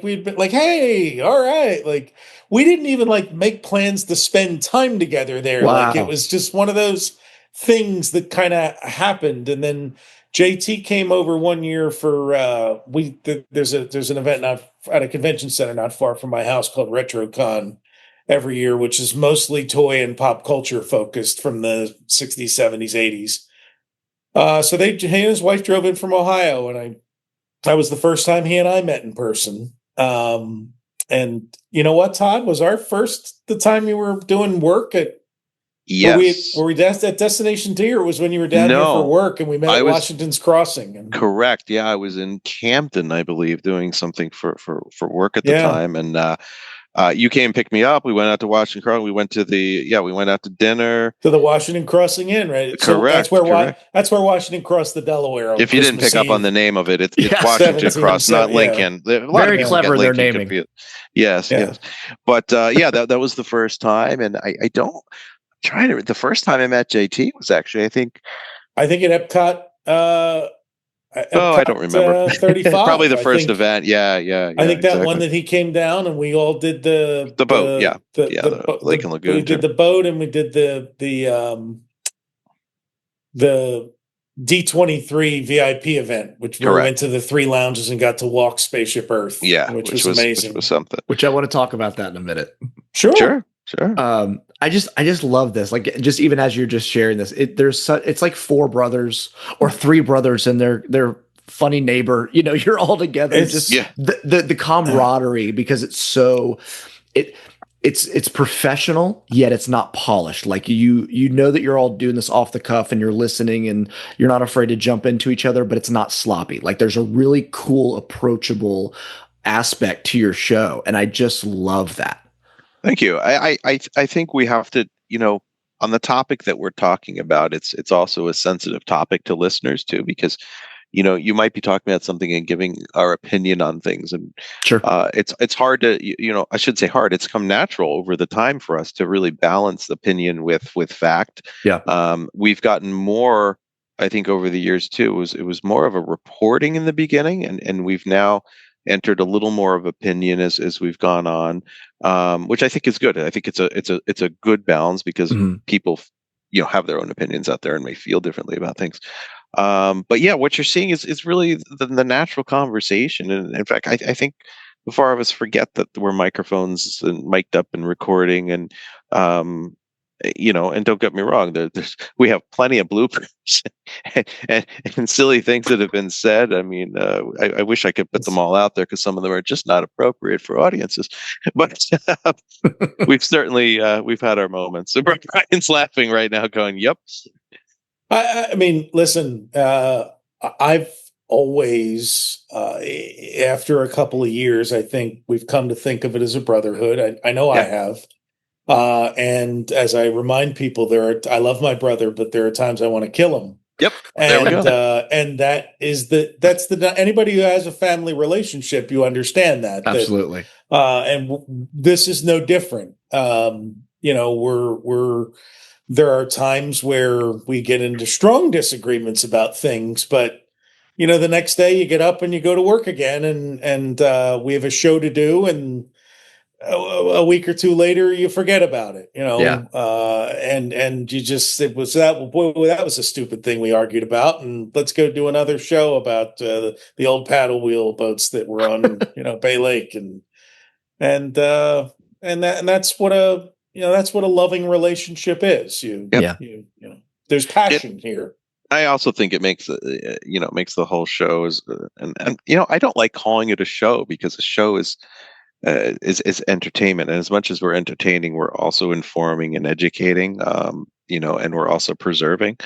We'd been hey, all right. We didn't even make plans to spend time together there. Wow. It was just one of those things that kind of happened. And then JT came over one year for there's an event at a convention center not far from my house called RetroCon every year, which is mostly toy and pop culture focused from the 60s, 70s, 80s. So he and his wife drove in from Ohio, and that was the first time he and I met in person. And you know what, Todd? Was the time you were doing work at? Yes. Were we at Destination D, or was when you were down here for work and we met at Washington's Crossing? Correct. Yeah, I was in Camden, I believe, doing something for work at the time, and you came and picked me up. We went out to Washington Crossing. We went out to dinner to the Washington Crossing Inn, right? Correct. So that's where Washington crossed the Delaware. If you didn't pick up on the name of it, it's Washington Cross, not Lincoln. Very clever their naming. Confused. Yes. But that was the first time, and I don't. The first time I met JT was actually, I think at Epcot. I don't remember. 35. Probably the first event. Yeah. I think that one that he came down and we all did the boat. The Lake and Lagoon. We did the boat, and we did the D23 VIP event, which we went to the 3 lounges and got to walk Spaceship Earth. Yeah, which was amazing. Which was something. Which I want to talk about that in a minute. Sure. I just love this. Just even as you're just sharing this, it's like 4 brothers or 3 brothers and their funny neighbor. You're all together. The camaraderie, because it's so it's professional, yet it's not polished. You know that you're all doing this off the cuff and you're listening and you're not afraid to jump into each other, but it's not sloppy. There's a really cool, approachable aspect to your show, and I just love that. Thank you. I think we have to, on the topic that we're talking about, it's also a sensitive topic to listeners too, because you might be talking about something and giving our opinion on things, and sure, it's hard to, I should say hard. It's come natural over the time for us to really balance opinion with fact. Yeah. We've gotten more, I think, over the years too. It was more of a reporting in the beginning, and we've now entered a little more of opinion as we've gone on, which I think is good. I think it's a good balance, because people have their own opinions out there and may feel differently about things. But yeah, what you're seeing is really the natural conversation. And in fact, I think the 4 of us forget that we're microphones and mic'd up and recording. And And don't get me wrong, we have plenty of bloopers and silly things that have been said. I mean, I wish I could put them all out there because some of them are just not appropriate for audiences. But we've certainly we've had our moments. So Brian's laughing right now, going, "Yep." I mean, listen, I've always, after a couple of years, I think we've come to think of it as a brotherhood. I know I have. And as I remind people, I love my brother, but there are times I want to kill him. Yep. There we go. And that's anybody who has a family relationship, you understand that. Absolutely. This is no different. There are times where we get into strong disagreements about things, but the next day you get up and you go to work again, and we have a show to do, and a week or two later you forget about it, and you just, that was a stupid thing we argued about, and let's go do another show about the old paddle wheel boats that were on Bay Lake, and that's what a loving relationship is. There's passion here. I also think it makes makes the whole show and I don't like calling it a show, because a show is entertainment, and as much as we're entertaining, we're also informing and educating, and we're also preserving.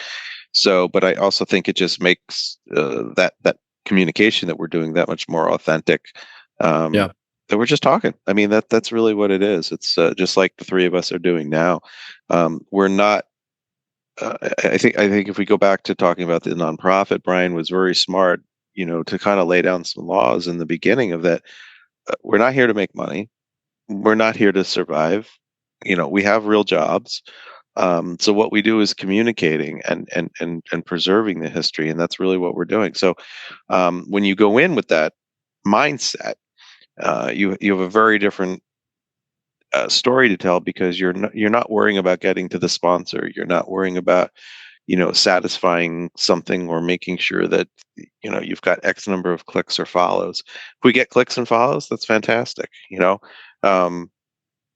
So, but I also think it just makes that communication that we're doing that much more authentic. That we're just talking. I mean, that's really what it is. It's just like the three of us are doing now. We're not. I think if we go back to talking about the nonprofit, Brian was very smart, to kind of lay down some laws in the beginning of that. We're not here to make money. We're not here to survive. We have real jobs. So what we do is communicating and preserving the history, and that's really what we're doing. So when you go in with that mindset, you have a very different story to tell, because you're not worrying about getting to the sponsor. You're not worrying about satisfying something or making sure that you've got X number of clicks or follows. If we get clicks and follows, that's fantastic.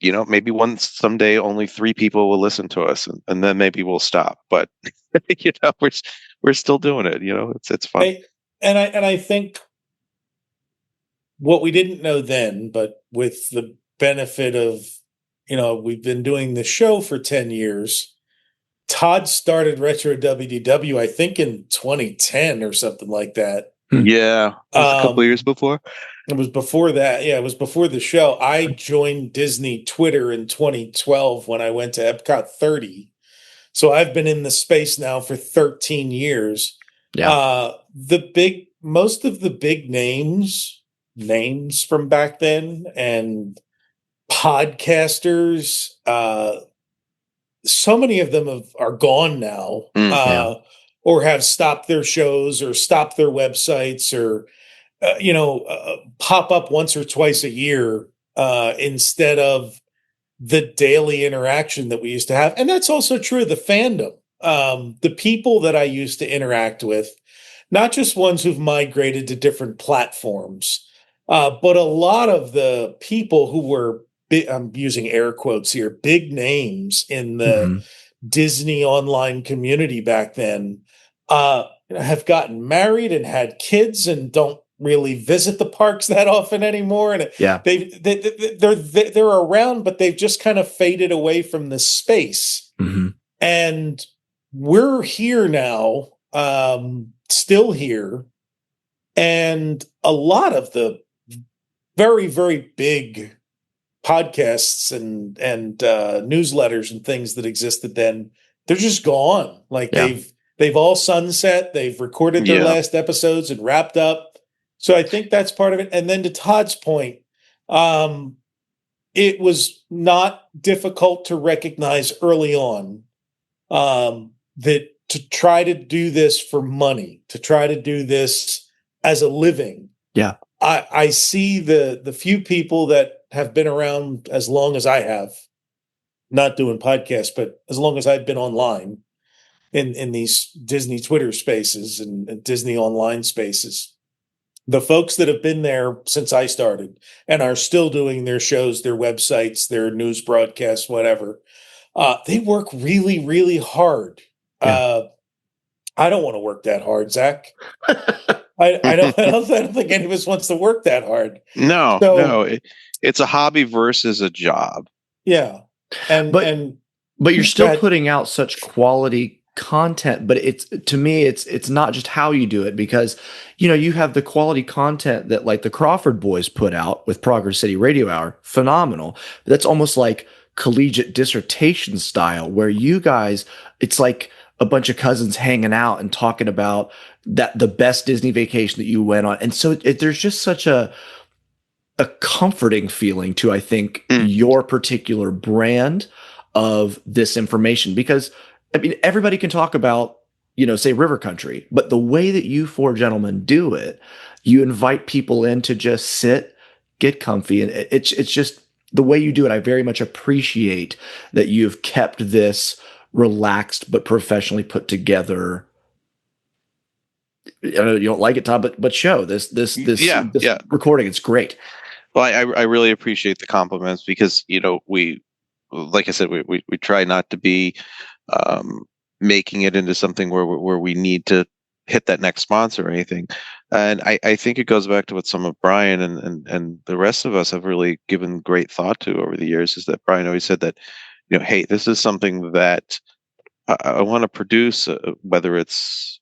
Maybe someday only 3 people will listen to us, and then maybe we'll stop. But we're still doing it. It's fun. I think what we didn't know then, but with the benefit of we've been doing the show for 10 years. Todd started Retro WDW, I think, in 2010 or something like that. Yeah, it was a couple of years before. It was before that. Yeah, it was before the show. I joined Disney Twitter in 2012 when I went to Epcot 30. So I've been in the space now for 13 years. Yeah. Most of the big names from back then, and podcasters, so many of them are gone now, or have stopped their shows or stopped their websites, or pop up once or twice a year instead of the daily interaction that we used to have. And that's also true of the fandom. The people that I used to interact with, not just ones who've migrated to different platforms, but a lot of the people who were, I'm using air quotes here, big names in the Disney online community back then, have gotten married and had kids and don't really visit the parks that often anymore. And they're around, but they've just kind of faded away from the space. And we're here now, still here. And a lot of the very, very big podcasts and newsletters and things that existed then, they're just gone. Like they've all sunset. They've recorded their last episodes and wrapped up. So I think that's part of it. And then to Todd's point, it was not difficult to recognize early on that to try to do this for money, to try to do this as a living. Yeah. I see the few people that have been around as long as I have, not doing podcasts, but as long as I've been online in these Disney Twitter spaces and Disney online spaces. The folks that have been there since I started and are still doing their shows, their websites, their news broadcasts, whatever, They work really, really hard. Yeah. I don't want to work that hard, Zach. I don't think any of us wants to work that hard. No, So it's a hobby versus a job. yeah, But and you're go still ahead. putting out such quality content, but it's, to me, it's not just how you do it, because you have the quality content that like the Crawford boys put out with Progress City Radio Hour, phenomenal. That's almost like collegiate dissertation style, where you guys, it's like a bunch of cousins hanging out and talking about that the best Disney vacation that you went on. And so there's just such a comforting feeling to, I think, your particular brand of this information, because I mean, everybody can talk about, say River Country, but the way that you four gentlemen do it, you invite people in to just sit, get comfy. And it's just the way you do it. I very much appreciate that you've kept this relaxed, but professionally put together. I know you don't like it, Todd, but show this recording. It's great. Well, I really appreciate the compliments, because we, like I said, we try not to be making it into something where we need to hit that next sponsor or anything. And I think it goes back to what some of Brian and the rest of us have really given great thought to over the years, is that Brian always said that, hey, this is something that I want to produce, whether it's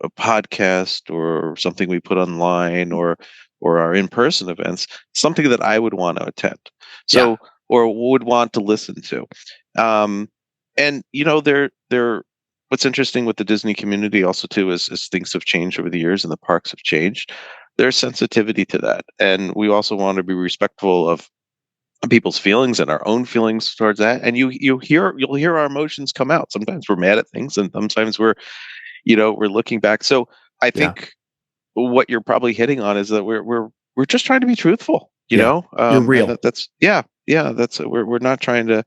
a podcast or something we put online or our in-person events, something that I would want to attend. So, or would want to listen to. And they're what's interesting with the Disney community also too is things have changed over the years and the parks have changed. There's sensitivity to that, and we also want to be respectful of people's feelings and our own feelings towards that. And you'll hear our emotions come out. Sometimes we're mad at things, and sometimes we're looking back. So I think what you're probably hitting on is that we're just trying to be truthful. You're real. That's we're not trying to.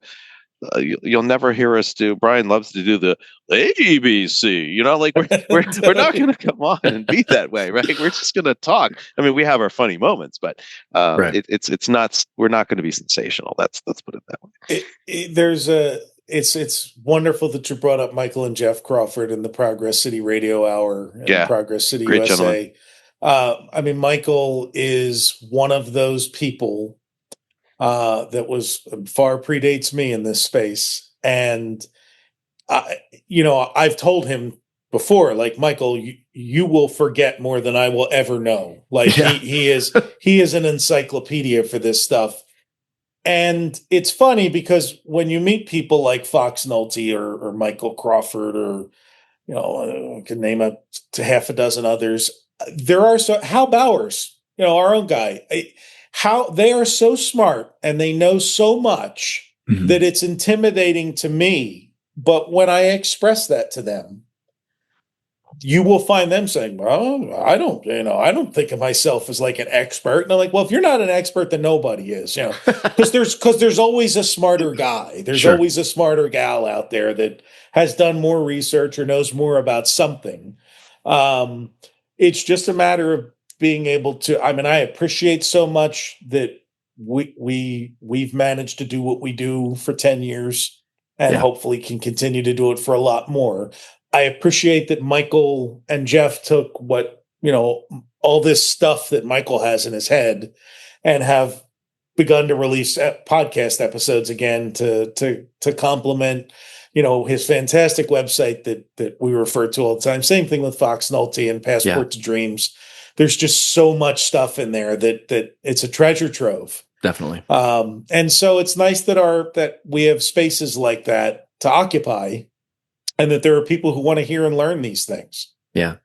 You'll never hear us do. Brian loves to do the ABC. Like we're not going to come on and be that way, right? We're just going to talk. I mean, we have our funny moments, but it's not. We're not going to be sensational. Let's put it that way. It's wonderful that you brought up Michael and Jeff Crawford and the Progress City Radio Hour and Progress City Great USA. I mean, Michael is one of those people that was far predates me in this space. And, I've told him before, like, Michael, you will forget more than I will ever know. Like he is an encyclopedia for this stuff. And it's funny because when you meet people like Fox Nolte or Michael Crawford, or, I can name half a dozen others, there are Hal Bowers, our own guy, how they are so smart and they know so much that it's intimidating to me. But when I express that to them, you will find them saying, well, I don't think of myself as like an expert. And I'm like, well, if you're not an expert, then nobody is, because there's always a smarter guy. There's always a smarter gal out there that has done more research or knows more about something. It's just a matter of being able to, I mean, I appreciate so much that we've managed to do what we do for 10 years and hopefully can continue to do it for a lot more. I appreciate that Michael and Jeff took all this stuff that Michael has in his head and have begun to release podcast episodes again to complement, his fantastic website that we refer to all the time. Same thing with Fox Nolte and Passport to Dreams. There's just so much stuff in there that it's a treasure trove. Definitely. And so it's nice that we have spaces like that to occupy, and that there are people who want to hear and learn these things. Yeah.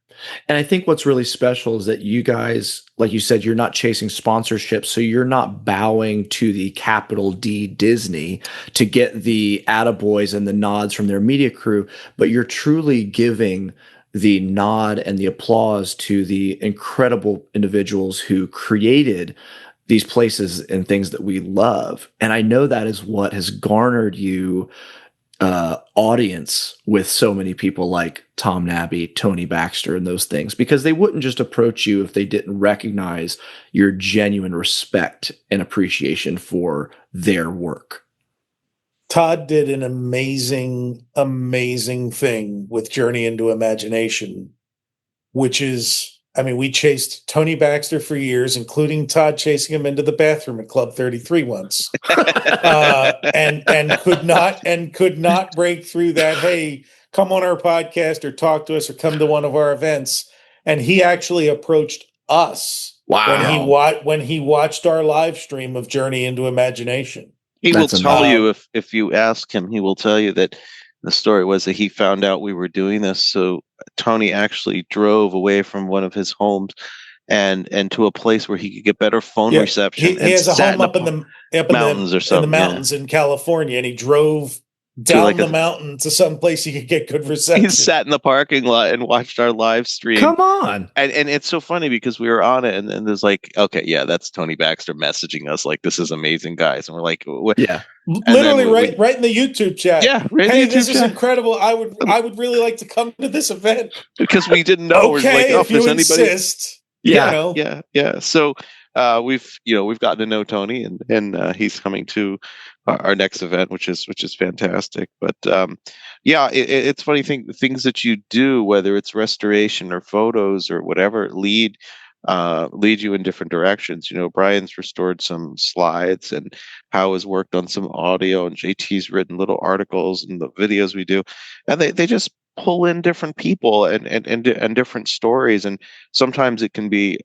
And I think what's really special is that you guys, like you said, you're not chasing sponsorships. So you're not bowing to the capital D Disney to get the attaboys and the nods from their media crew, but you're truly giving the nod and the applause to the incredible individuals who created these places and things that we love. And I know that is what has garnered you audience with so many people like Tom Nabby, Tony Baxter, and those things, because they wouldn't just approach you if they didn't recognize your genuine respect and appreciation for their work. Todd did an amazing, amazing thing with Journey into Imagination, which is, I mean, we chased Tony Baxter for years, including Todd chasing him into the bathroom at Club 33 once, and could not break through that. Hey, come on our podcast or talk to us or come to one of our events. And he actually approached us when he watched our live stream of Journey into Imagination. He will tell you if you ask him, he will tell you that the story was that he found out we were doing this. So Tony actually drove away from one of his homes and to a place where he could get better phone reception. He has a home up in the mountains or something. In the mountains in California, and he drove down the mountain to some place he could get good reception. He sat in the parking lot and watched our live stream. Come on. And it's so funny because we were on it and there's like, okay, yeah, that's Tony Baxter messaging us like, this is amazing, guys. And we're like, what? Yeah. Literally right in the YouTube chat. Yeah. Hey, this is incredible. I would really like to come to this event. Because we didn't know. Okay, if you insist. Yeah. Yeah. So we've gotten to know Tony and he's coming to our next event, which is fantastic. But it's funny things that you do, whether it's restoration or photos or whatever, lead you in different directions. Brian's restored some slides and Hao has worked on some audio, and JT's written little articles and the videos we do, and they just pull in different people and different stories. And sometimes it can be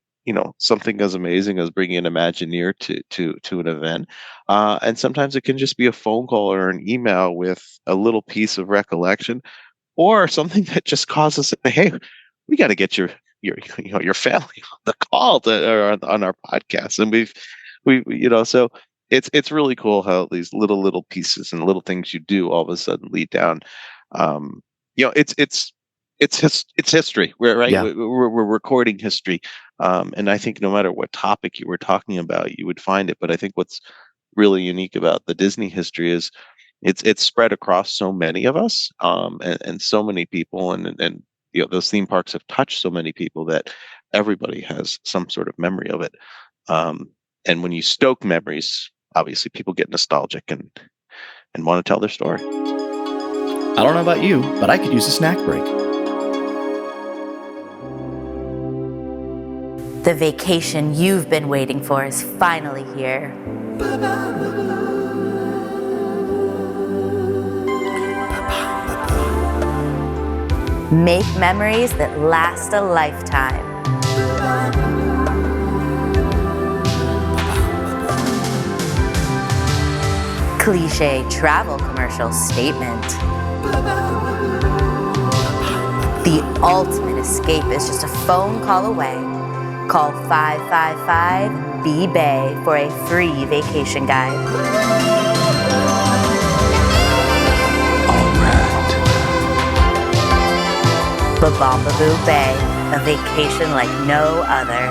something as amazing as bringing an Imagineer to an event. And sometimes it can just be a phone call or an email with a little piece of recollection or something that just causes, hey, we got to get your family on the call or on our podcast. And so it's really cool how these little pieces and little things you do all of a sudden lead down. It's history, right? Yeah. We're recording history. And I think no matter what topic you were talking about, you would find it. But I think what's really unique about the Disney history is it's spread across so many of us, and so many people, and those theme parks have touched so many people that everybody has some sort of memory of it. And when you stoke memories, obviously people get nostalgic and want to tell their story. I don't know about you, but I could use a snack break. The vacation you've been waiting for is finally here. Make memories that last a lifetime. Cliché travel commercial statement. The ultimate escape is just a phone call away. Call 555-B-BAY for a free vacation guide. All right. Babambaboo Bay, a vacation like no other.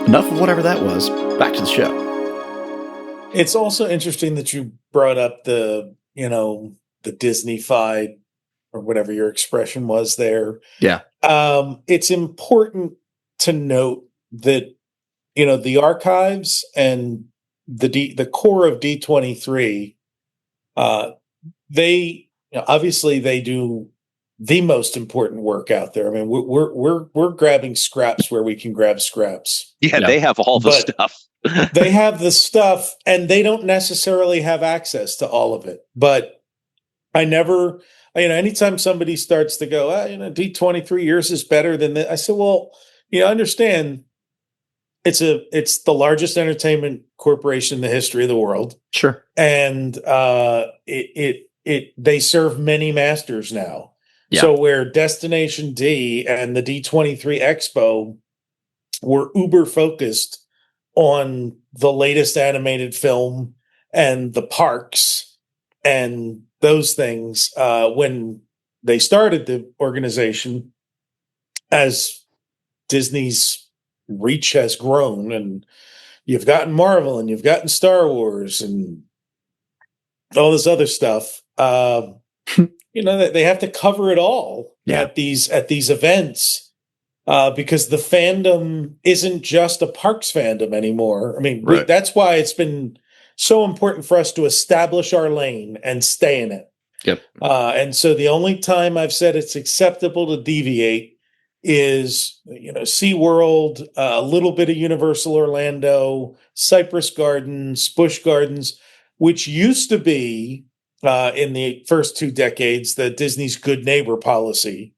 Enough of whatever that was. Back to the show. It's also interesting that you brought up the Disney-fied, or whatever your expression was there. Yeah. It's important to note that, the archives and the core of D23, they obviously they do the most important work out there. I mean, we're grabbing scraps where we can grab scraps. Yeah. They have all the stuff. They have the stuff, and they don't necessarily have access to all of it. But anytime somebody starts to go, D23 years is better than that, I said, well, understand it's the largest entertainment corporation in the history of the world. Sure. And they serve many masters now. Yeah. So where Destination D and the D23 Expo were uber focused on the latest animated film and the parks and those things, when they started the organization, as Disney's reach has grown, and you've gotten Marvel and you've gotten Star Wars and all this other stuff, they have to cover it all at these events. because the fandom isn't just a parks fandom anymore. I mean, Right. that's why it's been so important for us to establish our lane and stay in it. Yep. And so the only time I've said it's acceptable to deviate is, SeaWorld, a little bit of Universal Orlando, Cypress Gardens, Busch Gardens, which used to be in the first 2 decades, the Disney's good neighbor policy,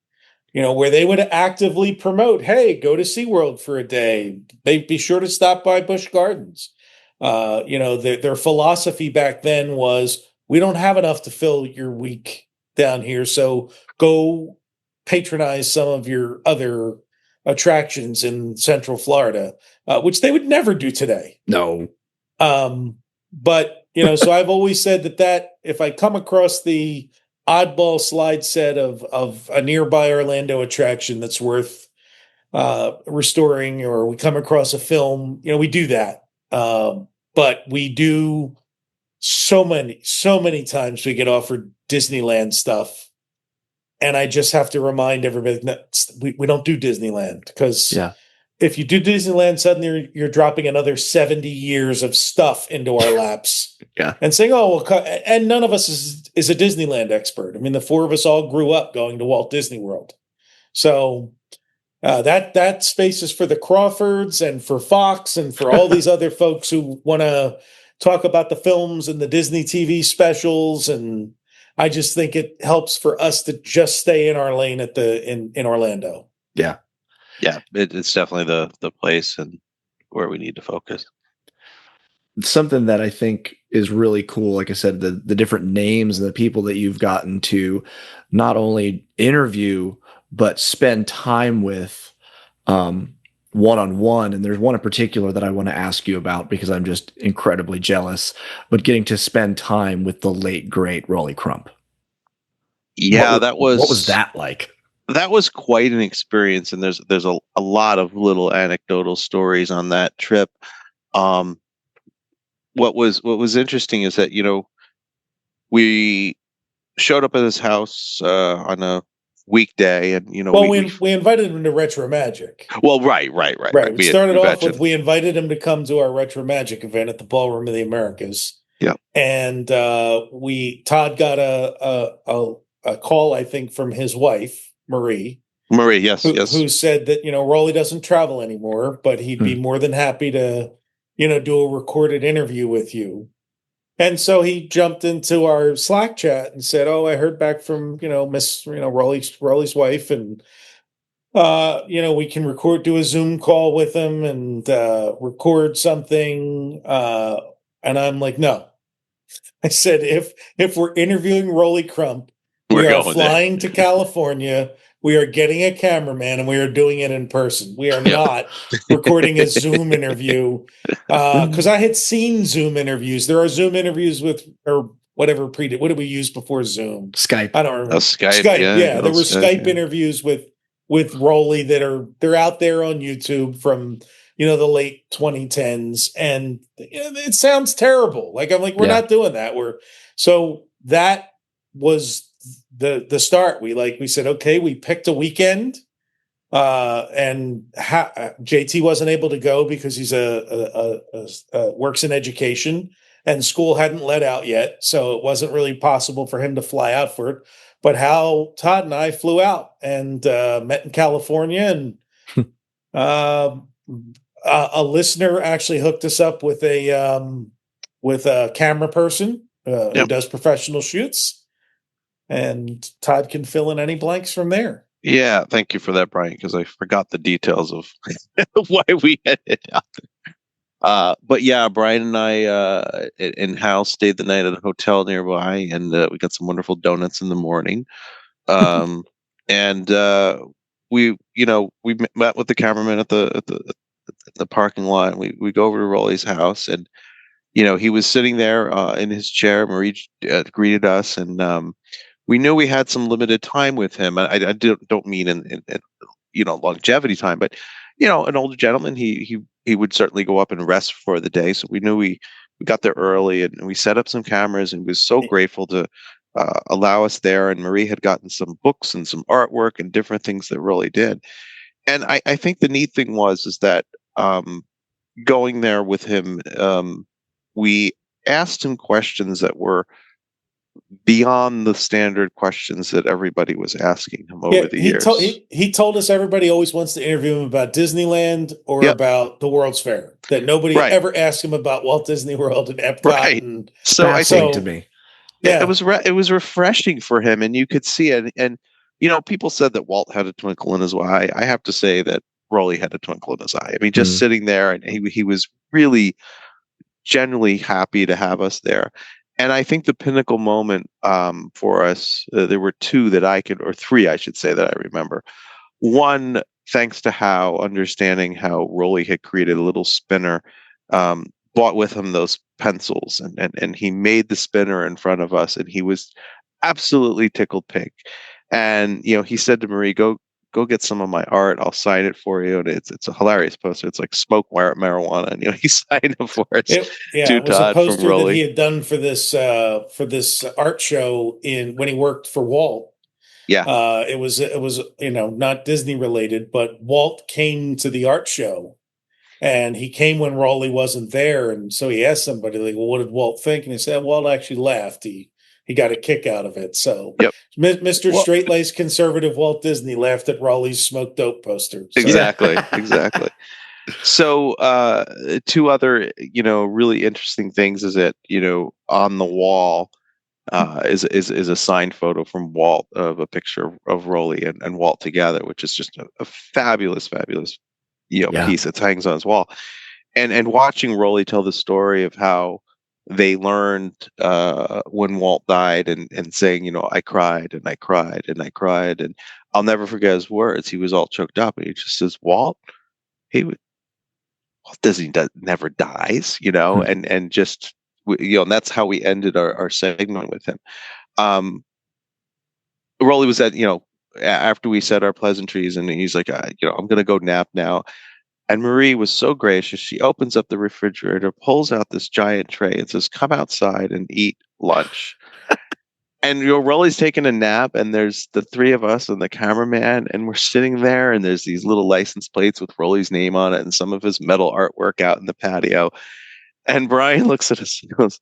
where they would actively promote, hey, go to SeaWorld for a day. They'd be sure to stop by Busch Gardens. Their philosophy back then was, we don't have enough to fill your week down here, so go patronize some of your other attractions in Central Florida, which they would never do today. No. But, so I've always said that if I come across the oddball slide set of a nearby Orlando attraction that's worth restoring, or we come across a film, we do that. But we do so many times we get offered Disneyland stuff. And I just have to remind everybody that we don't do Disneyland, because if you do Disneyland, suddenly you're dropping another 70 years of stuff into our laps. And saying, oh, well, and none of us is a Disneyland expert. I mean, the 4 of us all grew up going to Walt Disney World. So that space is for the Crawfords and for Fox and for all these other folks who want to talk about the films and the Disney TV specials. And I just think it helps for us to just stay in our lane in Orlando. Yeah. Yeah. It's definitely the place and where we need to focus. Something that I think is really cool, like I said, the different names and the people that you've gotten to not only interview, but spend time with one-on-one. And there's one in particular that I want to ask you about because I'm just incredibly jealous, but getting to spend time with the late, great Rolly Crump. Yeah, what was that like? That was quite an experience. And there's a lot of little anecdotal stories on that trip. What was interesting is that, we showed up at his house on a weekday, and we invited him to Retro Magic. Well, right. We started off with, we invited him to come to our Retro Magic event at the Ballroom of the Americas. Yeah, and Todd got a call, I think, from his wife Marie. Yes, who said that Rolly doesn't travel anymore, but he'd be more than happy to do a recorded interview with you. And so he jumped into our Slack chat and said, "Oh, I heard back from Miss Rolly's wife, and we can do a Zoom call with him and record something." And I'm like, "No." I said, "If we're interviewing Rolly Crump, we are flying to California. We are getting a cameraman, and we are doing it in person. We are not recording a Zoom interview." Because I had seen Zoom interviews. There are Zoom interviews or whatever what did we use before Zoom? Skype. I don't remember. Skype. Yeah, there were Skype interviews with Rolly they're out there on YouTube from the late 2010s, and it sounds terrible. Like, I'm like, we're not doing that. So that was the start. We said, okay, we picked a weekend, and JT wasn't able to go because he's works in education, and school hadn't let out yet, so it wasn't really possible for him to fly out for it. But Todd and I flew out and met in California, and a listener actually hooked us up with a camera person who does professional shoots. And Todd can fill in any blanks from there. Yeah, thank you for that, Brian, because I forgot the details of why we headed out there. But yeah, Brian and I and Hal stayed the night at a hotel nearby, and we got some wonderful donuts in the morning. And we met with the cameraman at the parking lot. And we go over to Rolly's house, and he was sitting there in his chair. Marie greeted us, and we knew we had some limited time with him. I don't mean in longevity time, but an older gentleman, he would certainly go up and rest for the day. So we knew we got there early, and we set up some cameras, and he was so grateful to allow us there. And Marie had gotten some books and some artwork and different things that Rolly did. And I think the neat thing is that going there with him, we asked him questions that were beyond the standard questions that everybody was asking him over the years. He told us everybody always wants to interview him about Disneyland or about the World's Fair. That nobody ever asked him about Walt Disney World and Epcot. Right. And so I think to me, it was refreshing for him, and you could see it. And people said that Walt had a twinkle in his eye. I have to say that Rolly had a twinkle in his eye. I mean, just sitting there, and he was really genuinely happy to have us there. And I think the pinnacle moment for us, there were two or three, I should say, that I remember. One, thanks to understanding how Rolly had created a little spinner, brought with him those pencils, and he made the spinner in front of us, and he was absolutely tickled pink. And he said to Marie, "Go get some of my art. I'll sign it for you." And it's a hilarious poster. It's like smoke marijuana, and he signed it for us. It was a poster that he had done for this art show when he worked for Walt. Yeah, it was not Disney related, but Walt came to the art show, and he came when Rolly wasn't there, and so he asked somebody like, "Well, what did Walt think?" And he said, "Walt actually laughed. He got a kick out of it." So, Mr. Straight-laced conservative Walt Disney laughed at Raleigh's smoke dope poster. So. Exactly. So, two other, really interesting things is that, on the wall is a signed photo from Walt of a picture of Rolly and Walt together, which is just a fabulous, fabulous, piece that hangs on his wall. And watching Rolly tell the story of how they learned when Walt died and saying, I cried and I cried and I cried, and I'll never forget his words. He was all choked up, and he just says, Walt Disney never dies, and just, and that's how we ended our segment with him. Rolly was at, after we said our pleasantries, and he's like, I'm going to go nap now. And Marie was so gracious. She opens up the refrigerator, pulls out this giant tray, and says, "Come outside and eat lunch." And Rolly's taking a nap, and there's the three of us and the cameraman, and we're sitting there, and there's these little license plates with Rolly's name on it and some of his metal artwork out in the patio. And Brian looks at us and goes,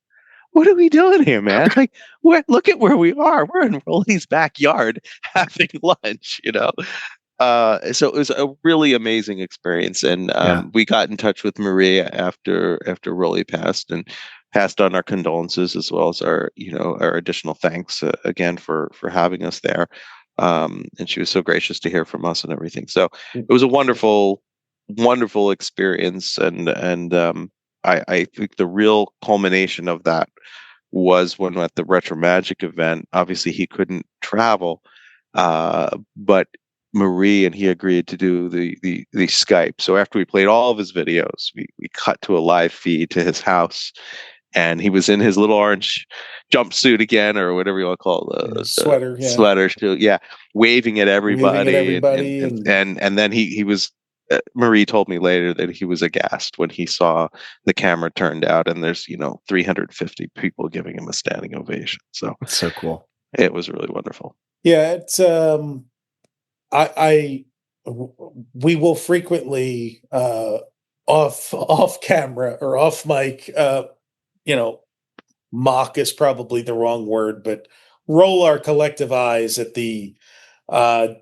"What are we doing here, man? Like, look at where we are. We're in Rolly's backyard having lunch, So it was a really amazing experience, and we got in touch with Maria after Rolly passed, and passed on our condolences, as well as our additional thanks again for having us there. And she was so gracious to hear from us and everything. So it was a wonderful experience, and I think the real culmination of that was when at the Retro Magic event. Obviously, he couldn't travel, but Marie and he agreed to do the Skype. So after we played all of his videos, we cut to a live feed to his house, and he was in his little orange jumpsuit again, or whatever you want to call it, sweater, waving at everybody, and then he was. Marie told me later that he was aghast when he saw the camera turned out, and there's 350 people giving him a standing ovation. So it's so cool. It was really wonderful. Yeah, it's we will frequently off camera or off mic, mock is probably the wrong word, but roll our collective eyes at the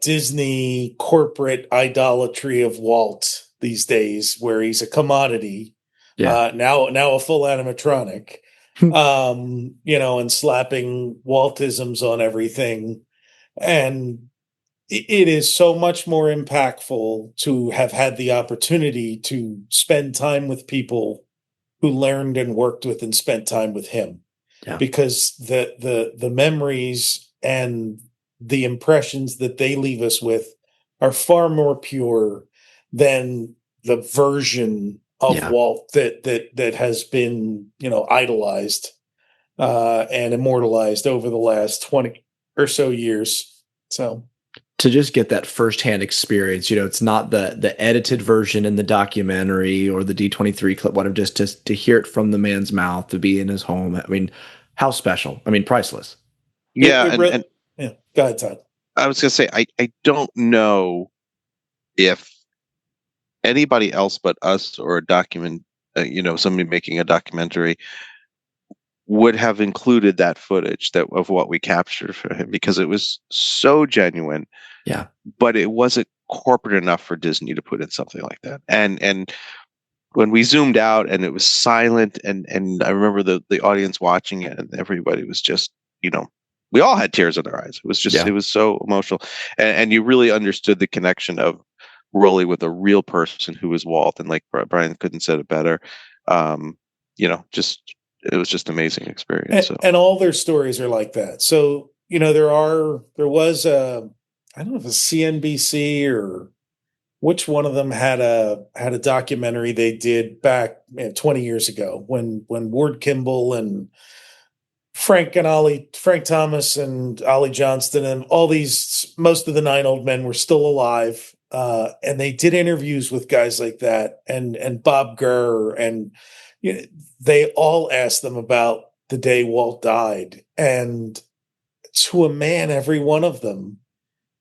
Disney corporate idolatry of Walt these days, where he's a commodity. Now a full animatronic, and slapping Waltisms on everything. And it is so much more impactful to have had the opportunity to spend time with people who learned and worked with and spent time with him, because the memories and the impressions that they leave us with are far more pure than the version of Walt that has been, idolized and immortalized over the last 20 or so years. So to just get that firsthand experience, it's not the edited version in the documentary or the D23 clip, whatever, just to hear it from the man's mouth, to be in his home. I mean, how special. I mean, priceless. Yeah. Go ahead, Todd. I was going to say, I don't know if anybody else but us or a somebody making a documentary would have included that footage of what we captured for him, because it was so genuine. Yeah. But it wasn't corporate enough for Disney to put in something like that. And when we zoomed out and it was silent, and I remember the audience watching it, and everybody was just, we all had tears in our eyes. It was just, It was so emotional. And you really understood the connection of Rolly with a real person who was Walt. And like Brian couldn't said it better. It was just an amazing experience. And all their stories are like that. So, there was I don't know if it's CNBC or which one of them had a documentary they did back 20 years ago when Ward Kimball and Frank Thomas and Ollie Johnston and most of the 9 old men were still alive. And they did interviews with guys like that and Bob Gurr, and they all asked them about the day Walt died. And to a man, every one of them,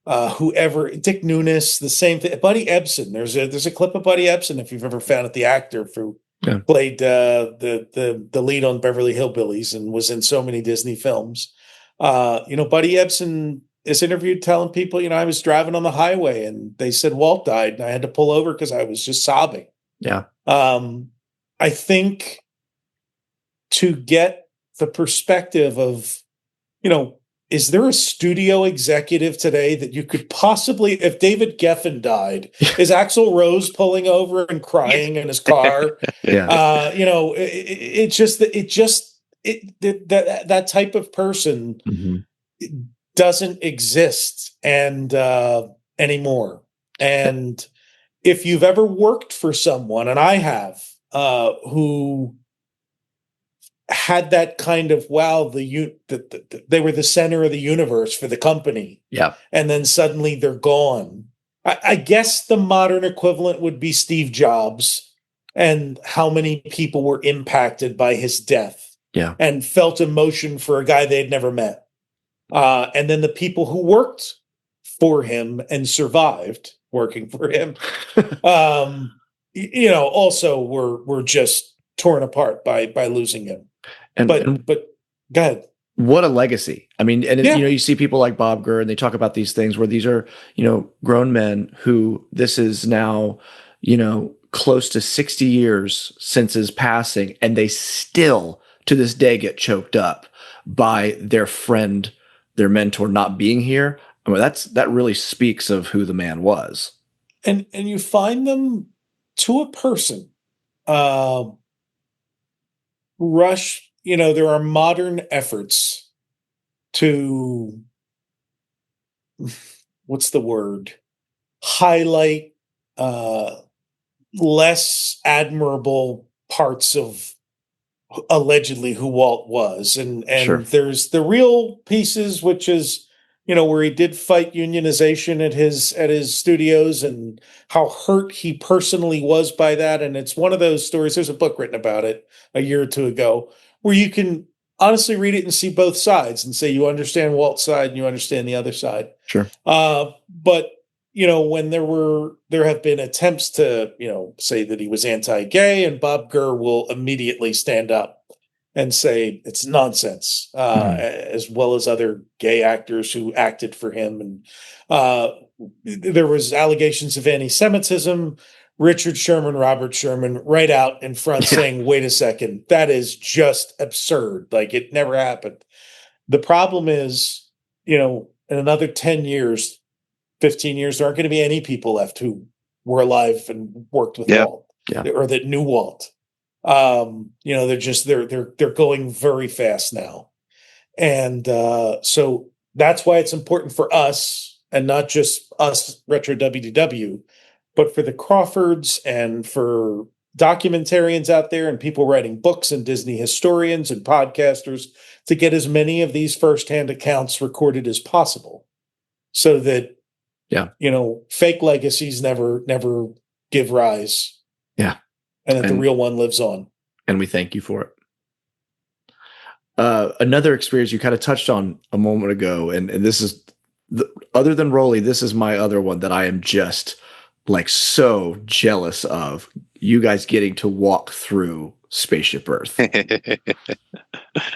Dick Nunes, the same thing. Buddy Ebsen, there's a clip of Buddy Ebsen, if you've ever found it, the actor who played the lead on Beverly Hillbillies and was in so many Disney films. Buddy Ebsen is interviewed telling people, I was driving on the highway and they said Walt died and I had to pull over because I was just sobbing. Yeah. I think to get the perspective of, is there a studio executive today that you could possibly, if David Geffen died, is Axl Rose pulling over and crying in his car? Yeah. That type of person doesn't exist anymore. And if you've ever worked for someone, and I have, who had that kind of, they were the center of the universe for the company. Yeah. And then suddenly they're gone. I guess the modern equivalent would be Steve Jobs and how many people were impacted by his death. Yeah. And felt emotion for a guy they'd never met. And then the people who worked for him and survived working for him, also were just torn apart by losing him. But go ahead. What a legacy. I mean, and you see people like Bob Gurr, and they talk about these things where these are, grown men who this is now, close to 60 years since his passing, and they still to this day get choked up by their friend, their mentor not being here. I mean, that really speaks of who the man was. And you find them to a person, Rush, there are modern efforts to, what's the word? Highlight less admirable parts of allegedly who Walt was. And Sure. There's the real pieces, which is, where he did fight unionization at his studios and how hurt he personally was by that. And it's one of those stories. There's a book written about it a year or two ago where you can honestly read it and see both sides and say, you understand Walt's side and you understand the other side. Sure. But when there have been attempts to, say that he was anti-gay, and Bob Gurr will immediately stand up and say it's nonsense, as well as other gay actors who acted for him. And there was allegations of anti-Semitism. Robert Sherman, right out in front saying, wait a second, that is just absurd. Like, it never happened. The problem is, in another 10 years, 15 years, there aren't going to be any people left who were alive and worked with Walt or that knew Walt. They're going very fast now. And so that's why it's important for us, and not just us, Retro WDW, but for the Crawfords and for documentarians out there and people writing books and Disney historians and podcasters to get as many of these firsthand accounts recorded as possible, so that, fake legacies never give rise. Yeah. And that the real one lives on. And we thank you for it. Another experience you kind of touched on a moment ago, and this is, other than Rolly, this is my other one that I am just like so jealous of you guys getting to walk through Spaceship Earth.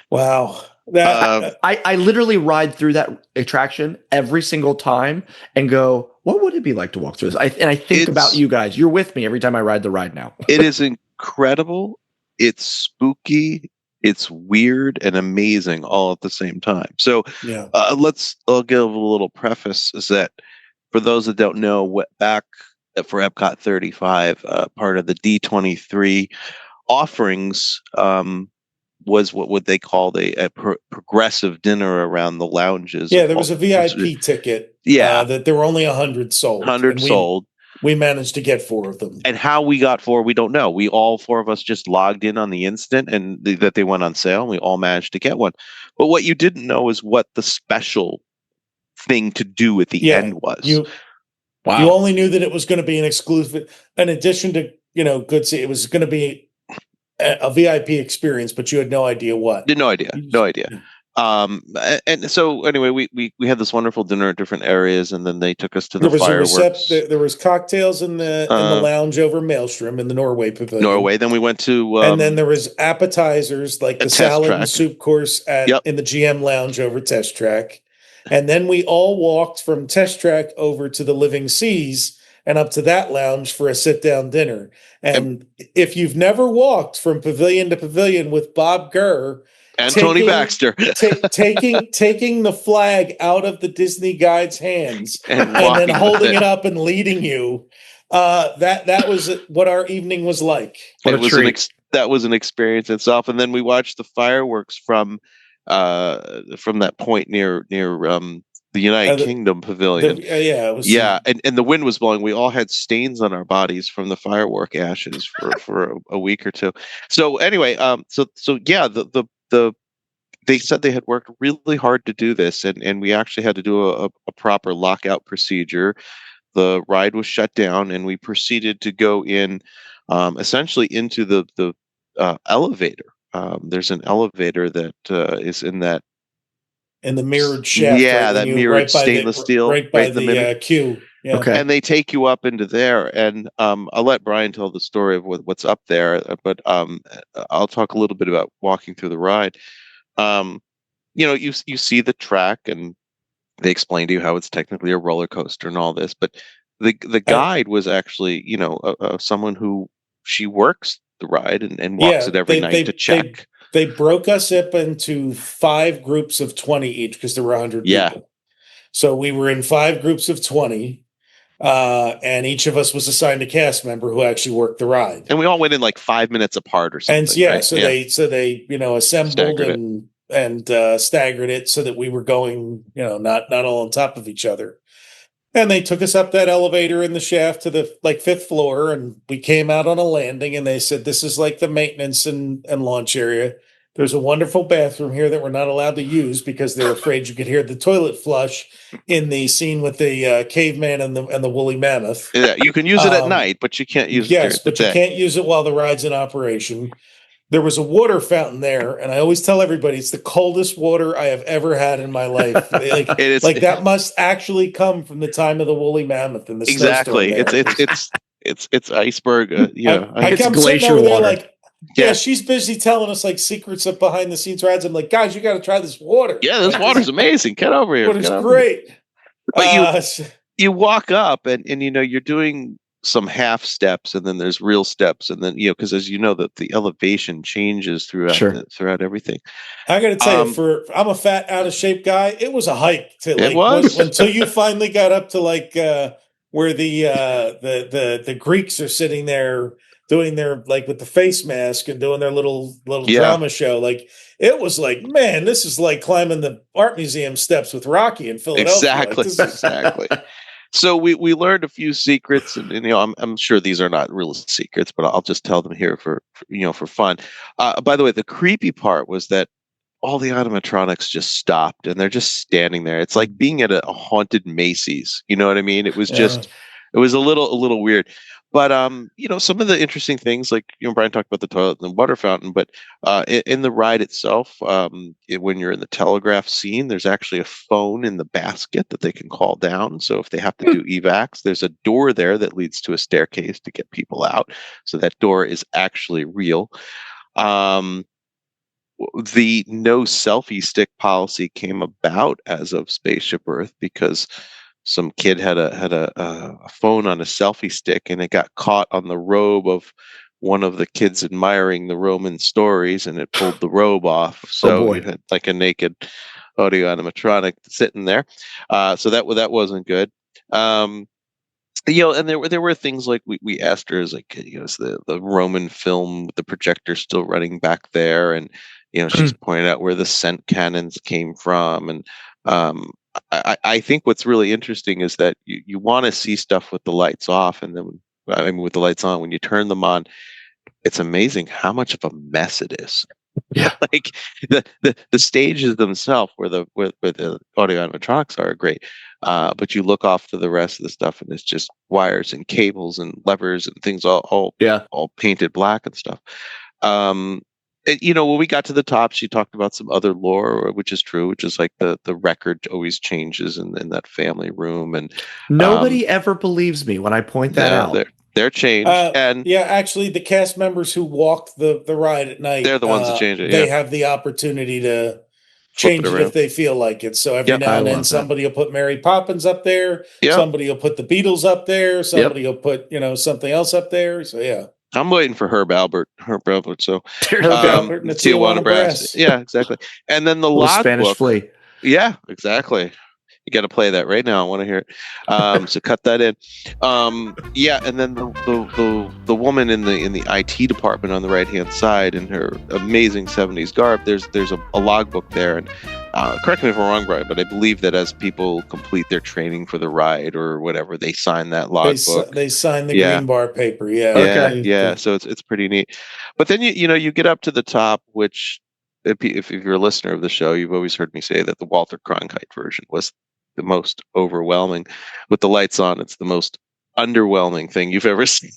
Wow. I literally ride through that attraction every single time and go, what would it be like to walk through this? I think about you guys. You're with me every time I ride the ride now. It is incredible. It's spooky. It's weird and amazing all at the same time. So I'll give a little preface is that for those that don't know, what back for Epcot 35, part of the D23 offerings was what they called a progressive dinner around the lounges. Yeah, there was a VIP ticket. Yeah. That there were only 100 sold. 100 sold. We managed to get 4 of them. And how we got 4, we don't know. We all 4 of us just logged in on the instant and that they went on sale. And we all managed to get one. But what you didn't know is what the special thing to do at the end was. You only knew that it was going to be an exclusive, in addition to, it was going to be a VIP experience, but you had no idea what. No idea. And so anyway, we had this wonderful dinner at different areas, and then they took us to the fireworks. There was cocktails in the lounge over Maelstrom in the Norway Pavilion. Then we went to and then there was appetizers like the salad and soup course in the GM lounge over Test Track. And then we all walked from Test Track over to the Living Seas and up to that lounge for a sit-down dinner. And if you've never walked from pavilion to pavilion with Bob Gurr and Tony Baxter taking the flag out of the Disney guide's hands and then holding it up and leading you, that was what our evening was like. That was an experience itself. And then we watched the fireworks from that point near the United Kingdom Pavilion. And the wind was blowing. We all had stains on our bodies from the firework ashes for a week or two. So anyway, they said they had worked really hard to do this, and we actually had to do a proper lockout procedure. The ride was shut down, and we proceeded to go in essentially into the elevator. There's an elevator that is in that the mirrored shaft. Yeah, that mirrored stainless steel right by the queue. Yeah. Okay. And they take you up into there, and I'll let Brian tell the story of what's up there, but I'll talk a little bit about walking through the ride. You see the track, and they explain to you how it's technically a roller coaster and all this, but the guide was actually someone who she works the ride and walks it every night to check. They broke us up into 5 groups of 20 each because there were 100 people. So we were in 5 groups of 20, and each of us was assigned a cast member who actually worked the ride. And we all went in like 5 minutes apart or something. And they assembled and staggered it so that we were going not all on top of each other. And they took us up that elevator in the shaft to the 5th floor, and we came out on a landing, and they said, this is like the maintenance and launch area. There's a wonderful bathroom here that we're not allowed to use because they're afraid you could hear the toilet flush in the scene with the caveman and the woolly mammoth. Yeah, you can use it at night, but you can't use it during the day. You can't use it while the ride's in operation. There was a water fountain there, and I always tell everybody it's the coldest water I have ever had in my life. That must actually come from the time of the woolly mammoth and the exactly. It's iceberg. It's glacier water. She's busy telling us secrets of behind the scenes rides. I'm like, guys, you got to try this water. Yeah, this water's amazing. Get over here. Water's great. But you walk up and you're doing some half steps, and then there's real steps, and then because as you know that the elevation changes throughout everything. I got to tell you, I'm a fat, out of shape guy. It was a hike until you finally got up to where the Greeks are sitting there doing their with the face mask and doing their little drama show. It was man, this is like climbing the art museum steps with Rocky in Philadelphia. Exactly. So we learned a few secrets, and I'm sure these are not real secrets, but I'll just tell them here for fun. By the way, the creepy part was that all the animatronics just stopped, and they're just standing there. It's like being at a haunted Macy's. You know what I mean? It was it was a little weird. But some of the interesting things, like Brian talked about the toilet and the water fountain, but in the ride itself, when you're in the telegraph scene, there's actually a phone in the basket that they can call down. So if they have to do evacs, there's a door there that leads to a staircase to get people out. So that door is actually real. The no selfie stick policy came about as of Spaceship Earth because some kid had a phone on a selfie stick, and it got caught on the robe of one of the kids admiring the Roman stories, and it pulled the robe off. So you had like a naked audio animatronic sitting there. So that wasn't good. And there were things like we asked her, is is the Roman film with the projector still running back there, and she's pointed out where the scent cannons came from, and I think what's really interesting is that you want to see stuff with the lights off, and then with the lights on. When you turn them on, it's amazing how much of a mess it is. Yeah, like the stages themselves where the audio animatronics are great, but you look off to the rest of the stuff, and it's just wires and cables and levers and things all painted black and stuff. When we got to the top, she talked about some other lore, which is true, which is like the record always changes in that family room, and nobody ever believes me when I point that out. They're changed, and actually, the cast members who walk the ride at night, they're the ones that change it. They have the opportunity to change it if they feel like it. So every now and then, somebody will put Mary Poppins up there. Yep. Somebody will put the Beatles up there. Somebody will put something else up there. So yeah. I'm waiting for Herb Albert. So Albert and the Tijuana Brass. Yeah, exactly. And then the logbook. Spanish Flea. Yeah, exactly. You got to play that right now. I want to hear it. So cut that in. And then the woman in the IT department on the right hand side in her amazing 70s garb. There's a logbook there, and correct me if I'm wrong, Brian, but I believe that as people complete their training for the ride or whatever, they sign that logbook. They sign the green bar paper. Yeah. Okay. Yeah. So it's pretty neat. But then you get up to the top, which if you're a listener of the show, you've always heard me say that the Walter Cronkite version was the most overwhelming. With the lights on, it's the most underwhelming thing you've ever seen.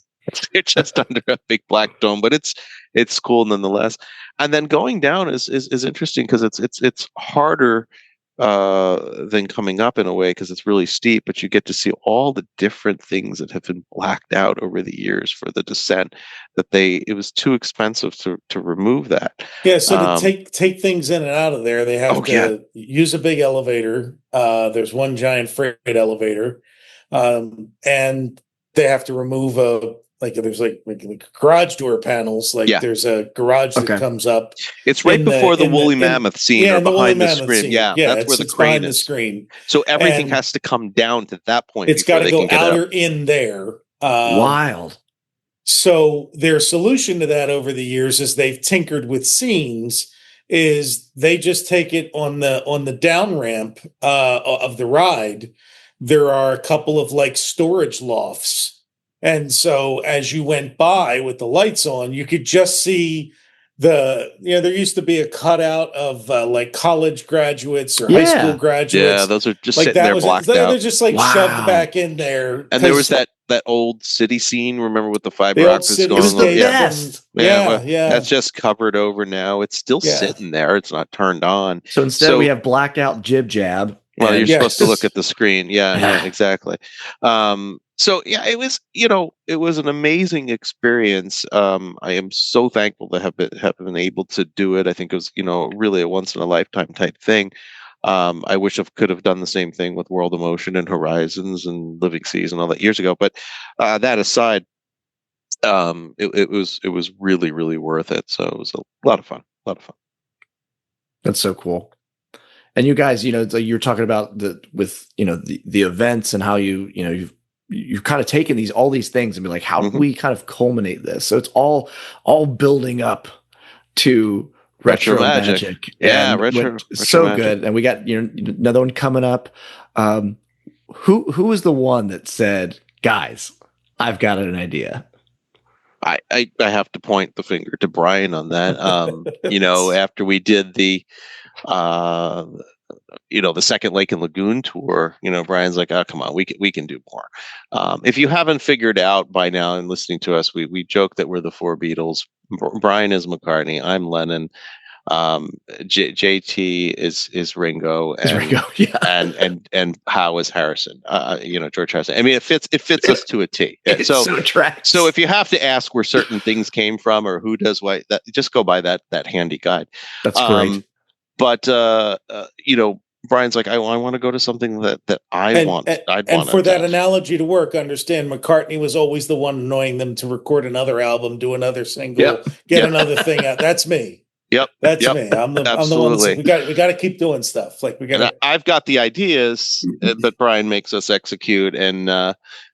You're just under a big black dome, but it's cool nonetheless. And then going down is interesting because it's harder than coming up in a way because it's really steep, but you get to see all the different things that have been blacked out over the years for the descent, that it was too expensive to remove that. Yeah, so to take things in and out of there, they have to use a big elevator. There's one giant freight elevator, and they have to remove there's garage door panels. There's a garage that comes up. It's right before the woolly mammoth scene or behind the screen. Scene. Yeah, that's where the crane is. The screen. So everything has to come down to that point. It's got to go out or in there. Wild. So their solution to that over the years, as they've tinkered with scenes, is they just take it on the down ramp of the ride. There are a couple of storage lofts. And so as you went by with the lights on, you could just see there used to be a cutout of college graduates or high school graduates. Yeah, those are just sitting there blacked out. They're just shoved back in there. And there was that old city scene, remember, with the fiber optics going on? Yeah. That's just covered over now. It's still sitting there. It's not turned on. So instead we have blacked out jib jab. Well, you're supposed to look at the screen. Yeah, exactly. So yeah, it was an amazing experience. I am so thankful to have been able to do it. I think it was really a once in a lifetime type thing. I wish I could have done the same thing with World of Motion and Horizons and Living Seas and all that years ago. But that aside, it was really, really worth it. So it was a lot of fun. That's so cool. And you guys, you're talking about the events and how you've kind of taken all these things and be like, how do we kind of culminate this? So it's all building up to Retro Magic. Yeah, retro so magic. Good. And we got another one coming up. Who was the one that said, guys, I've got an idea? I have to point the finger to Brian on that. After we did the the Second Lake and Lagoon tour, Brian's like, oh, come on, we can do more. If you haven't figured out by now and listening to us, we joke that we're the four Beatles. Brian is McCartney. I'm Lennon. JT is Ringo, and yeah. and Howe is Harrison. George Harrison. I mean, it fits us to a T. So tracks. So if you have to ask where certain things came from or who does what, just go by that handy guide. That's great. But Brian's like, I want to go to something that I want. And for that analogy to work, understand McCartney was always the one annoying them to record another album, do another single, get another thing out. That's me. Yep. That's me. I'm the one that's, we got to keep doing stuff. Like I've got the ideas, but Brian makes us execute. And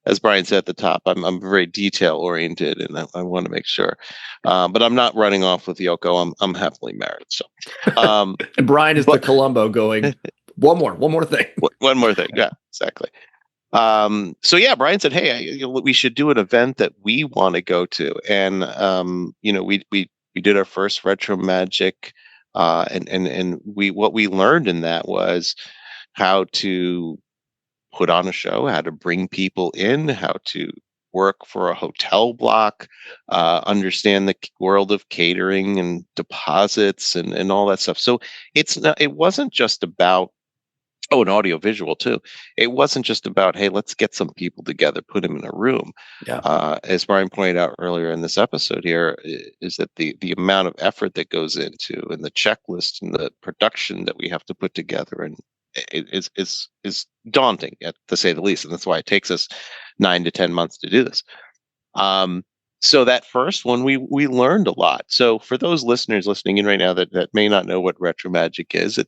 as Brian said at the top, I'm very detail oriented, and I want to make sure. But I'm not running off with Yoko. I'm happily married. So, and Brian is the Columbo going. One more thing. One more thing. Yeah, exactly. So yeah, Brian said, "Hey, we should do an event that we want to go to," and we did our first Retro Magic, and what we learned in that was how to put on a show, how to bring people in, how to work for a hotel block, understand the world of catering and deposits and all that stuff. So it wasn't just about and audio visual too. It wasn't just about, hey, let's get some people together, put them in a room. Yeah. As Brian pointed out earlier in this episode here, is that the amount of effort that goes into and the checklist and the production that we have to put together and is daunting, to say the least. And that's why it takes us 9 to 10 months to do this. So that first one, we learned a lot. So for those listeners listening in right now that may not know what Retro Magic is,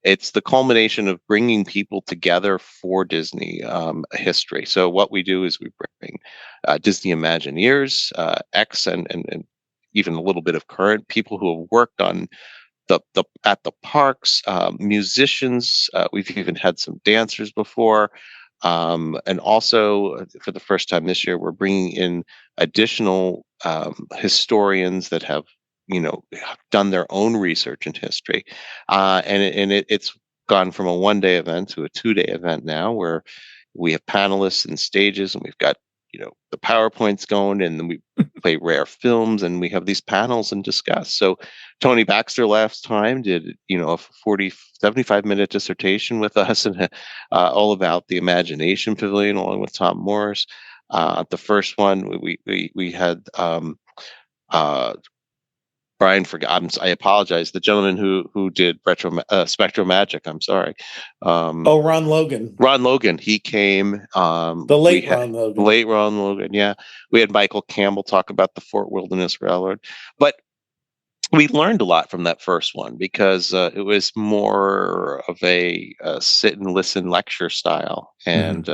it's the culmination of bringing people together for Disney history. So what we do is we bring Disney Imagineers, ex and even a little bit of current people who have worked on at the parks, musicians. We've even had some dancers before. And also, for the first time this year, we're bringing in additional historians that have, done their own research in history. And it's gone from a 1-day event to a 2-day event now, where we have panelists and stages, and we've got, the PowerPoints going, and then we play rare films, and we have these panels and discuss. So Tony Baxter last time did, a 75-minte dissertation with us, and all about the Imagination Pavilion, along with Tom Morris. The first one we had Brian forgot. I apologize. The gentleman who did Spectro Magic. I'm sorry. Ron Logan. Ron Logan. He came. Ron Logan. Late Ron Logan. Yeah. We had Michael Campbell talk about the Fort Wilderness Railroad, but we learned a lot from that first one because it was more of a sit and listen lecture style, and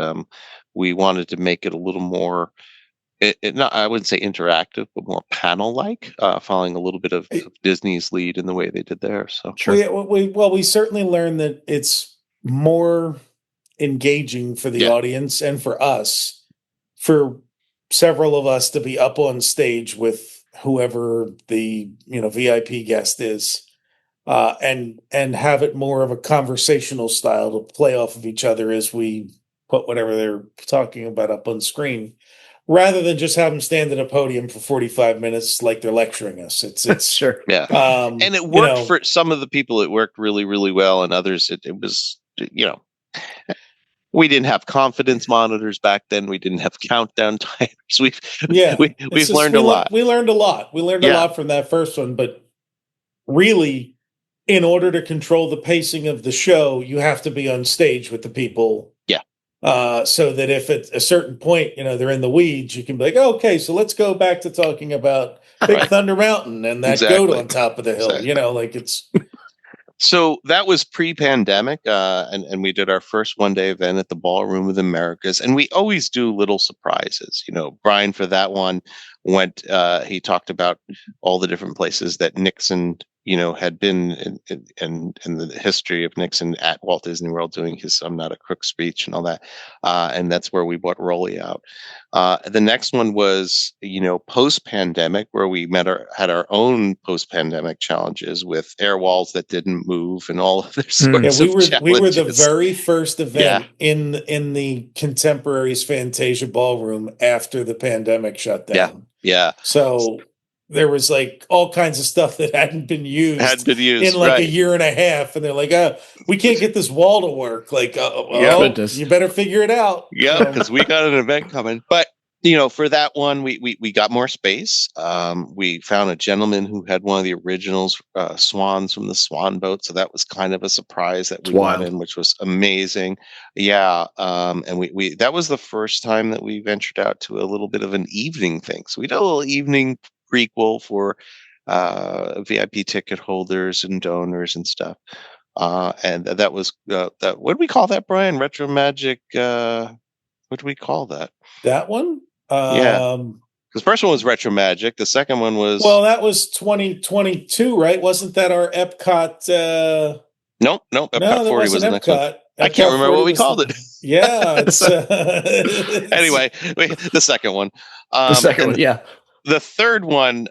we wanted to make it a little more. I wouldn't say interactive, but more panel-like, following a little bit of Disney's lead in the way they did there. So, sure. We certainly learned that it's more engaging for the audience and for us, for several of us to be up on stage with whoever the VIP guest is, and have it more of a conversational style to play off of each other as we put whatever they're talking about up on screen, rather than just have them stand at a podium for 45 minutes like they're lecturing us. It's sure. Yeah. And it worked for some of the people. It worked really, really well. And others, it was, we didn't have confidence monitors back then. We didn't have countdown timers. We've learned a lot. We learned a lot. We learned a lot from that first one, but really, in order to control the pacing of the show, you have to be on stage with the people. So that if at a certain point, they're in the weeds, you can be like, okay, so let's go back to talking about Big Thunder Mountain and that goat on top of the hill. It's. So that was pre-pandemic, and we did our first 1-day event at the Ballroom of the Americas, and we always do little surprises. Brian for that one went. He talked about all the different places that Nixon had been in the history of Nixon at Walt Disney World doing his "I'm not a crook" speech and all that, and that's where we bought Rolly out. The next one was post-pandemic, where we had our own post-pandemic challenges with air walls that didn't move and all of their sorts of challenges. We were the very first event in the Contemporaries Fantasia Ballroom after the pandemic shut down. Yeah. So there was like all kinds of stuff that hadn't been used in like a year and a half, and they're like, we can't get this wall to work. Like, you better figure it out. Yeah, because we got an event coming. But for that one, we got more space. We found a gentleman who had one of the originals swans from the Swan boat, so that was kind of a surprise that we got in, which was amazing. Yeah, and we that was the first time that we ventured out to a little bit of an evening thing. So we did a little evening prequel for VIP ticket holders and donors and stuff. And that was that. What do we call that, Brian? Retro Magic. What do we call that? That one? Yeah. Because the first one was Retro Magic. The second one was that was 2022, right? Wasn't that our Epcot? Nope. Epcot 40 was the next one. I can't remember what we called it. Yeah. It's, anyway, the second one. The second one, yeah. The third one,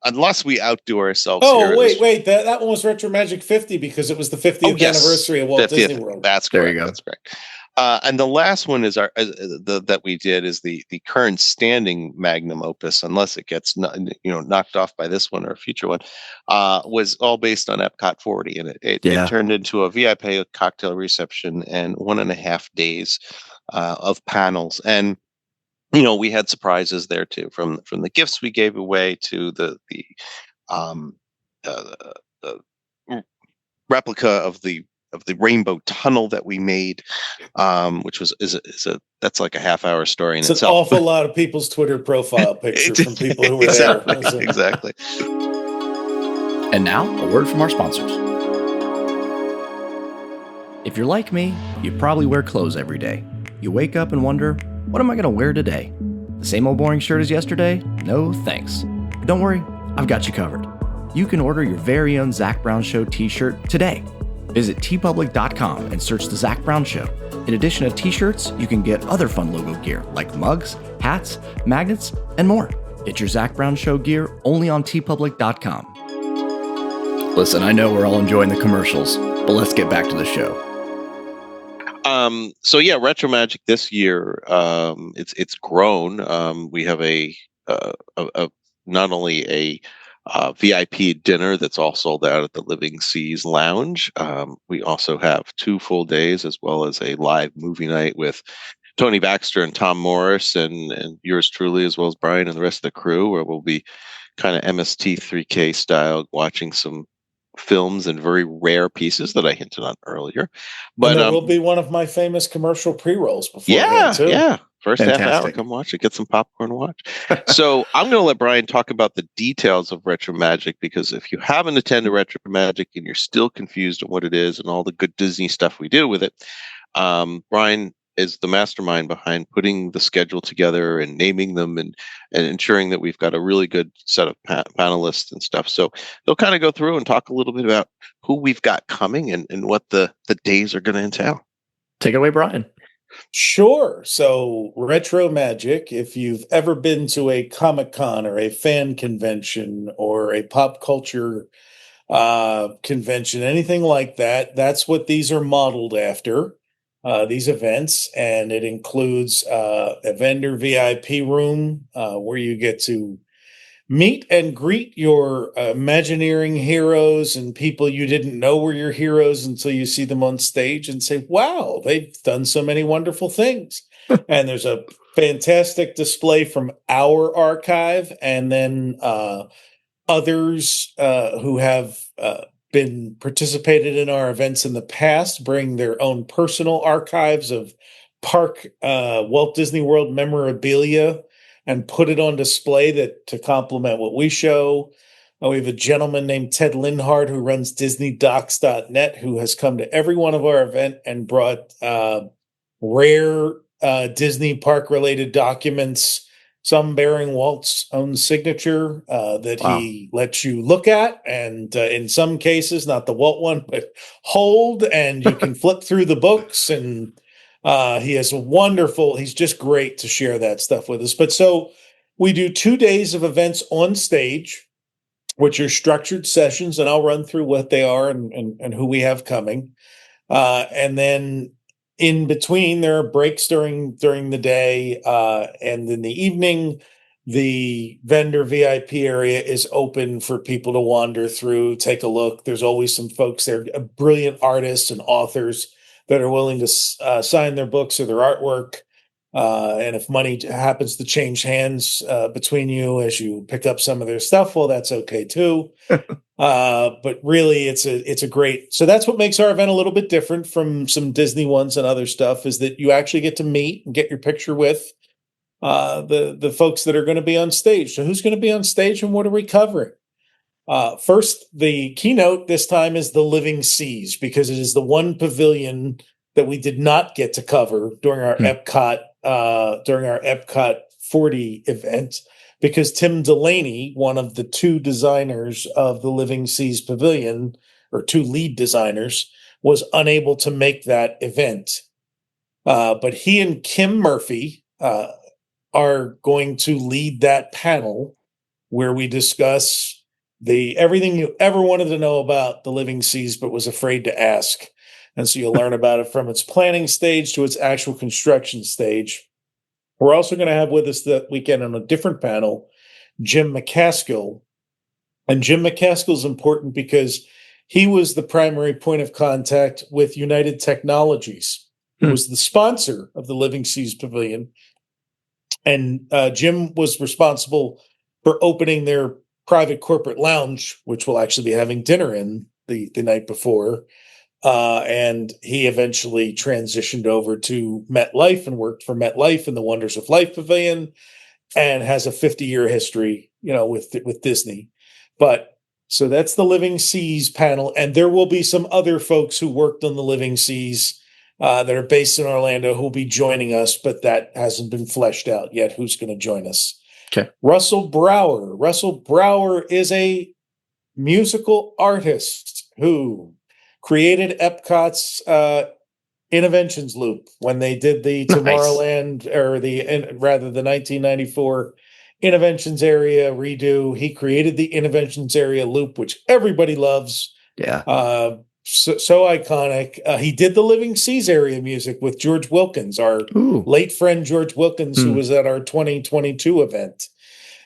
unless we outdo ourselves. Oh, wait. That one was Retro Magic 50 because it was the 50th anniversary of Walt Disney World. That's correct. There you go. That's correct. And the last one is that we did is the current standing magnum opus, unless it gets knocked off by this one or a future one, was all based on Epcot 40, and it turned into a VIP cocktail reception and 1.5 days of panels. And we had surprises there too, from the gifts we gave away to the replica of the rainbow tunnel that we made, which that's like a half-hour story in itself. It's an awful lot of people's Twitter profile pictures from people who were there. Exactly. And now, a word from our sponsors. If you're like me, you probably wear clothes every day. You wake up and wonder, what am I going to wear today? The same old boring shirt as yesterday? No thanks. But don't worry, I've got you covered. You can order your very own Zach Brown Show t-shirt today. Visit tpublic.com and search the Zach Brown Show. In addition to t-shirts, you can get other fun logo gear like mugs, hats, magnets, and more. Get your Zach Brown Show gear only on tpublic.com. Listen, I know we're all enjoying the commercials, but let's get back to the show. So yeah, Retro Magic this year, it's grown. We have a not only a VIP dinner that's all sold out at the Living Seas Lounge. We also have 2 full days, as well as a live movie night with Tony Baxter and Tom Morris and yours truly, as well as Brian and the rest of the crew, where we'll be kind of MST 3K style watching some films and very rare pieces that I hinted on earlier. But and there will be one of my famous commercial pre-rolls before. Yeah. First half hour, come watch it, get some popcorn and watch. So I'm going to let Brian talk about the details of Retro Magic, because if you haven't attended Retro Magic and you're still confused on what it is and all the good Disney stuff we do with it, Brian is the mastermind behind putting the schedule together and naming them and ensuring that we've got a really good set of panelists and stuff. So they'll kind of go through and talk a little bit about who we've got coming and what the days are going to entail. Take it away, Brian. Sure. So Retro Magic, if you've ever been to a Comic-Con or a fan convention or a pop culture convention, anything like that, that's what these are modeled after. These events, and it includes a vendor VIP room where you get to meet and greet your Imagineering heroes and people you didn't know were your heroes until you see them on stage and say, wow, they've done so many wonderful things. And there's a fantastic display from our archive, and then others who have been participated in our events in the past bring their own personal archives of park Walt Disney World memorabilia and put it on display to complement what we show. We have a gentleman named Ted Linhart who runs DisneyDocs.net, who has come to every one of our event and brought rare Disney park related documents some bearing Walt's own signature that Wow. he lets you look at. And in some cases, not the Walt one, but hold, and you can flip through the books. And he has he's just great to share that stuff with us. But so we do 2 days of events on stage, which are structured sessions, and I'll run through what they are and who we have coming. And then in between, there are breaks during the day, and in the evening, the vendor VIP area is open for people to wander through, take a look. There's always some folks there, brilliant artists and authors that are willing to sign their books or their artwork. And if money happens to change hands between you as you pick up some of their stuff, well, that's okay too. But really, it's a great. So that's what makes our event a little bit different from some Disney ones and other stuff, is that you actually get to meet and get your picture with the folks that are going to be on stage. So who's going to be on stage and what are we covering? First, the keynote this time is the Living Seas, because it is the one pavilion that we did not get to cover during our Epcot 40 event, because Tim Delaney, one of the two designers of the Living Seas Pavilion, or two lead designers, was unable to make that event. But he and Kim Murphy are going to lead that panel where we discuss everything you ever wanted to know about the Living Seas but was afraid to ask. And so you'll learn about it from its planning stage to its actual construction stage. We're also going to have with us that weekend on a different panel, Jim McCaskill. And Jim McCaskill is important because he was the primary point of contact with United Technologies, who was the sponsor of the Living Seas Pavilion. And Jim was responsible for opening their private corporate lounge, which we'll actually be having dinner in the night before. And he eventually transitioned over to MetLife and worked for MetLife in the Wonders of Life Pavilion, and has a 50-year history, with Disney. But so that's the Living Seas panel, and there will be some other folks who worked on the Living Seas that are based in Orlando who will be joining us, but that hasn't been fleshed out yet. Who's going to join us? Okay. Russell Brower. Russell Brower is a musical artist who created Epcot's Interventions Loop when they did the Tomorrowland, or the 1994 Interventions area redo. He created the Interventions area loop, which everybody loves. Yeah. So iconic. He did the Living Seas area music with George Wilkins, our late friend George Wilkins, who was at our 2022 event.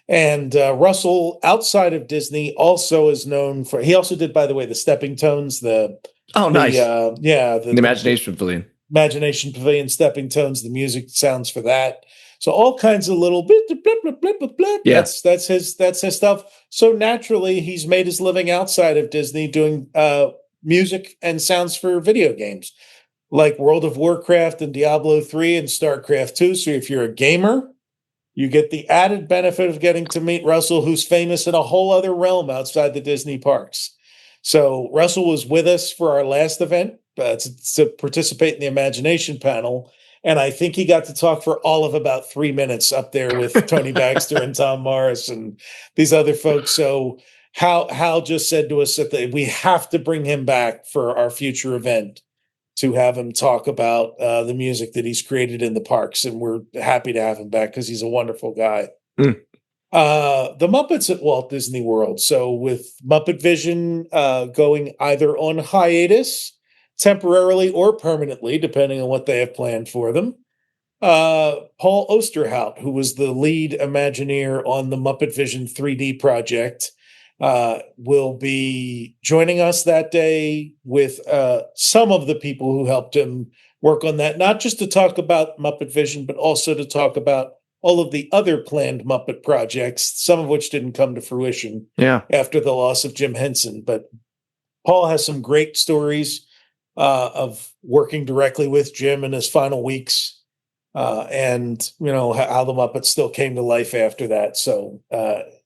And Russell, outside of Disney, also is known for. He also did, by the way, the Stepping Tones. Nice. The Imagination Pavilion. Imagination Pavilion, Stepping Tones. The music sounds for that. So all kinds of little bit, blip, blip, blip, blip, blip. Yeah. That's his stuff. So naturally, he's made his living outside of Disney doing music and sounds for video games like World of Warcraft and Diablo 3 and StarCraft 2. So if you're a gamer, you get the added benefit of getting to meet Russell, who's famous in a whole other realm outside the Disney parks. So Russell was with us for our last event to participate in the Imagination panel. And I think he got to talk for all of about 3 minutes up there with Tony Baxter and Tom Morris and these other folks. So Hal just said to us that we have to bring him back for our future event to have him talk about the music that he's created in the parks. And we're happy to have him back because he's a wonderful guy. The Muppets at Walt Disney World. So with Muppet Vision going either on hiatus temporarily or permanently, depending on what they have planned for them, Paul Osterhout, who was the lead Imagineer on the Muppet Vision 3D project, will be joining us that day with some of the people who helped him work on that, not just to talk about Muppet Vision, but also to talk about all of the other planned Muppet projects, some of which didn't come to fruition after the loss of Jim Henson. But Paul has some great stories of working directly with Jim in his final weeks, and how the Muppets still came to life after that. So,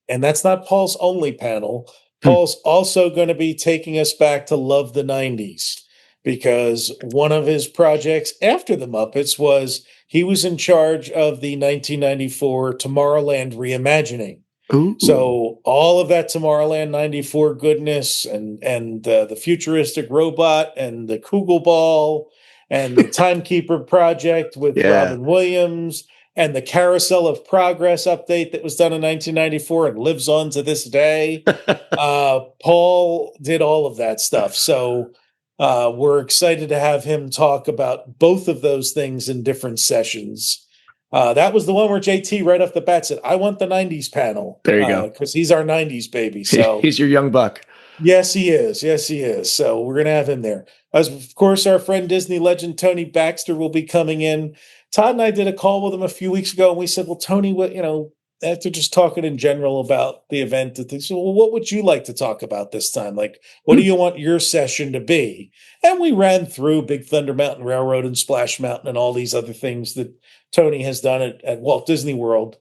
and that's not Paul's only panel. Paul's also going to be taking us back to Love the 90s. because one of his projects after the Muppets was he was in charge of the 1994 Tomorrowland reimagining. Ooh. So all of that Tomorrowland 94 goodness and the futuristic robot and the Kugel Ball and the Timekeeper project with Robin Williams and the Carousel of Progress update that was done in 1994 and lives on to this day. Paul did all of that stuff. So we're excited to have him talk about both of those things in different sessions. That was the one where JT right off the bat said, I want the 90s panel. There you go. Because he's our 90s baby. So he's your young buck. Yes, he is. Yes, he is. So we're going to have him there. As of course, our friend Disney legend Tony Baxter will be coming in. Todd and I did a call with him a few weeks ago, and we said, well, Tony, what, after just talking in general about the event, they said, well, what would you like to talk about this time? Like, what do you want your session to be? And we ran through Big Thunder Mountain Railroad and Splash Mountain and all these other things that Tony has done at Walt Disney World.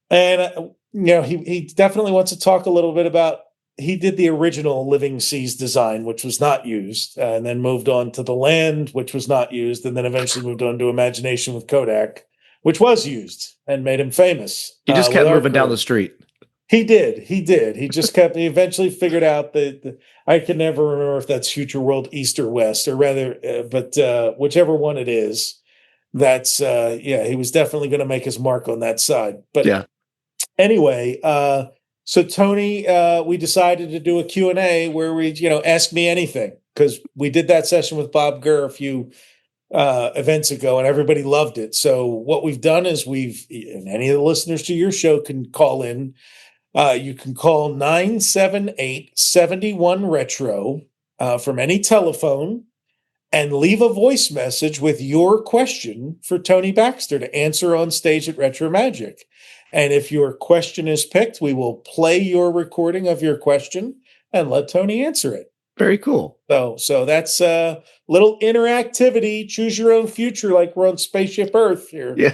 And, he definitely wants to talk a little bit about, he did the original Living Seas design, which was not used, and then moved on to the Land, which was not used, and then eventually moved on to Imagination with Kodak, which was used and made him famous. He just kept moving down the street. He did. He just kept, he eventually figured out that I can never remember if that's Future World East or West, or rather, but whichever one it is, that's, he was definitely going to make his mark on that side. But anyway, so Tony, we decided to do a Q&A where we, ask me anything, because we did that session with Bob Gurr a few events ago and everybody loved it. So what we've done is and any of the listeners to your show can call in. You can call 978-71-RETRO from any telephone and leave a voice message with your question for Tony Baxter to answer on stage at Retro Magic. And if your question is picked, we will play your recording of your question and let Tony answer it. Very cool. So that's a little interactivity, choose your own future, like we're on Spaceship Earth here. Yeah.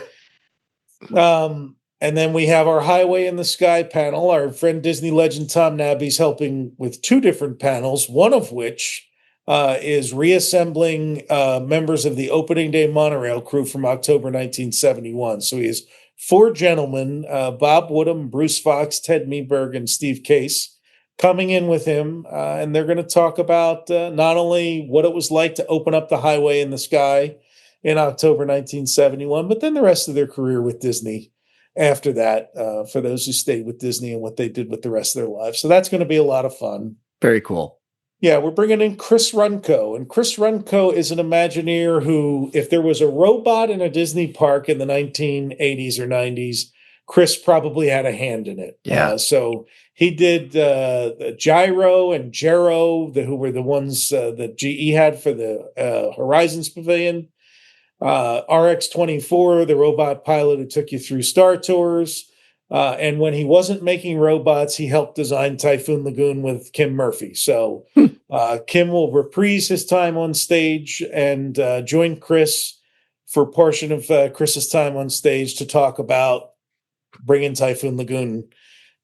And then we have our Highway in the Sky panel. Our friend Disney legend Tom Nabby's helping with two different panels, one of which is reassembling members of the opening day monorail crew from October 1971. So he has four gentlemen, Bob Woodham, Bruce Fox, Ted Meberg, and Steve Case, coming in with him. And they're going to talk about not only what it was like to open up the Highway in the Sky in October 1971, but then the rest of their career with Disney after that, for those who stayed with Disney and what they did with the rest of their lives. So that's going to be a lot of fun. Very cool. Yeah, we're bringing in Chris Runco. And Chris Runco is an Imagineer who, if there was a robot in a Disney park in the 1980s or 90s, Chris probably had a hand in it. Yeah. So he did Gyro and Gero, who were the ones that GE had for the Horizons Pavilion. RX-24, the robot pilot who took you through Star Tours. And when he wasn't making robots, he helped design Typhoon Lagoon with Kim Murphy. So Kim will reprise his time on stage and join Chris for a portion of Chris's time on stage to talk about bringing Typhoon Lagoon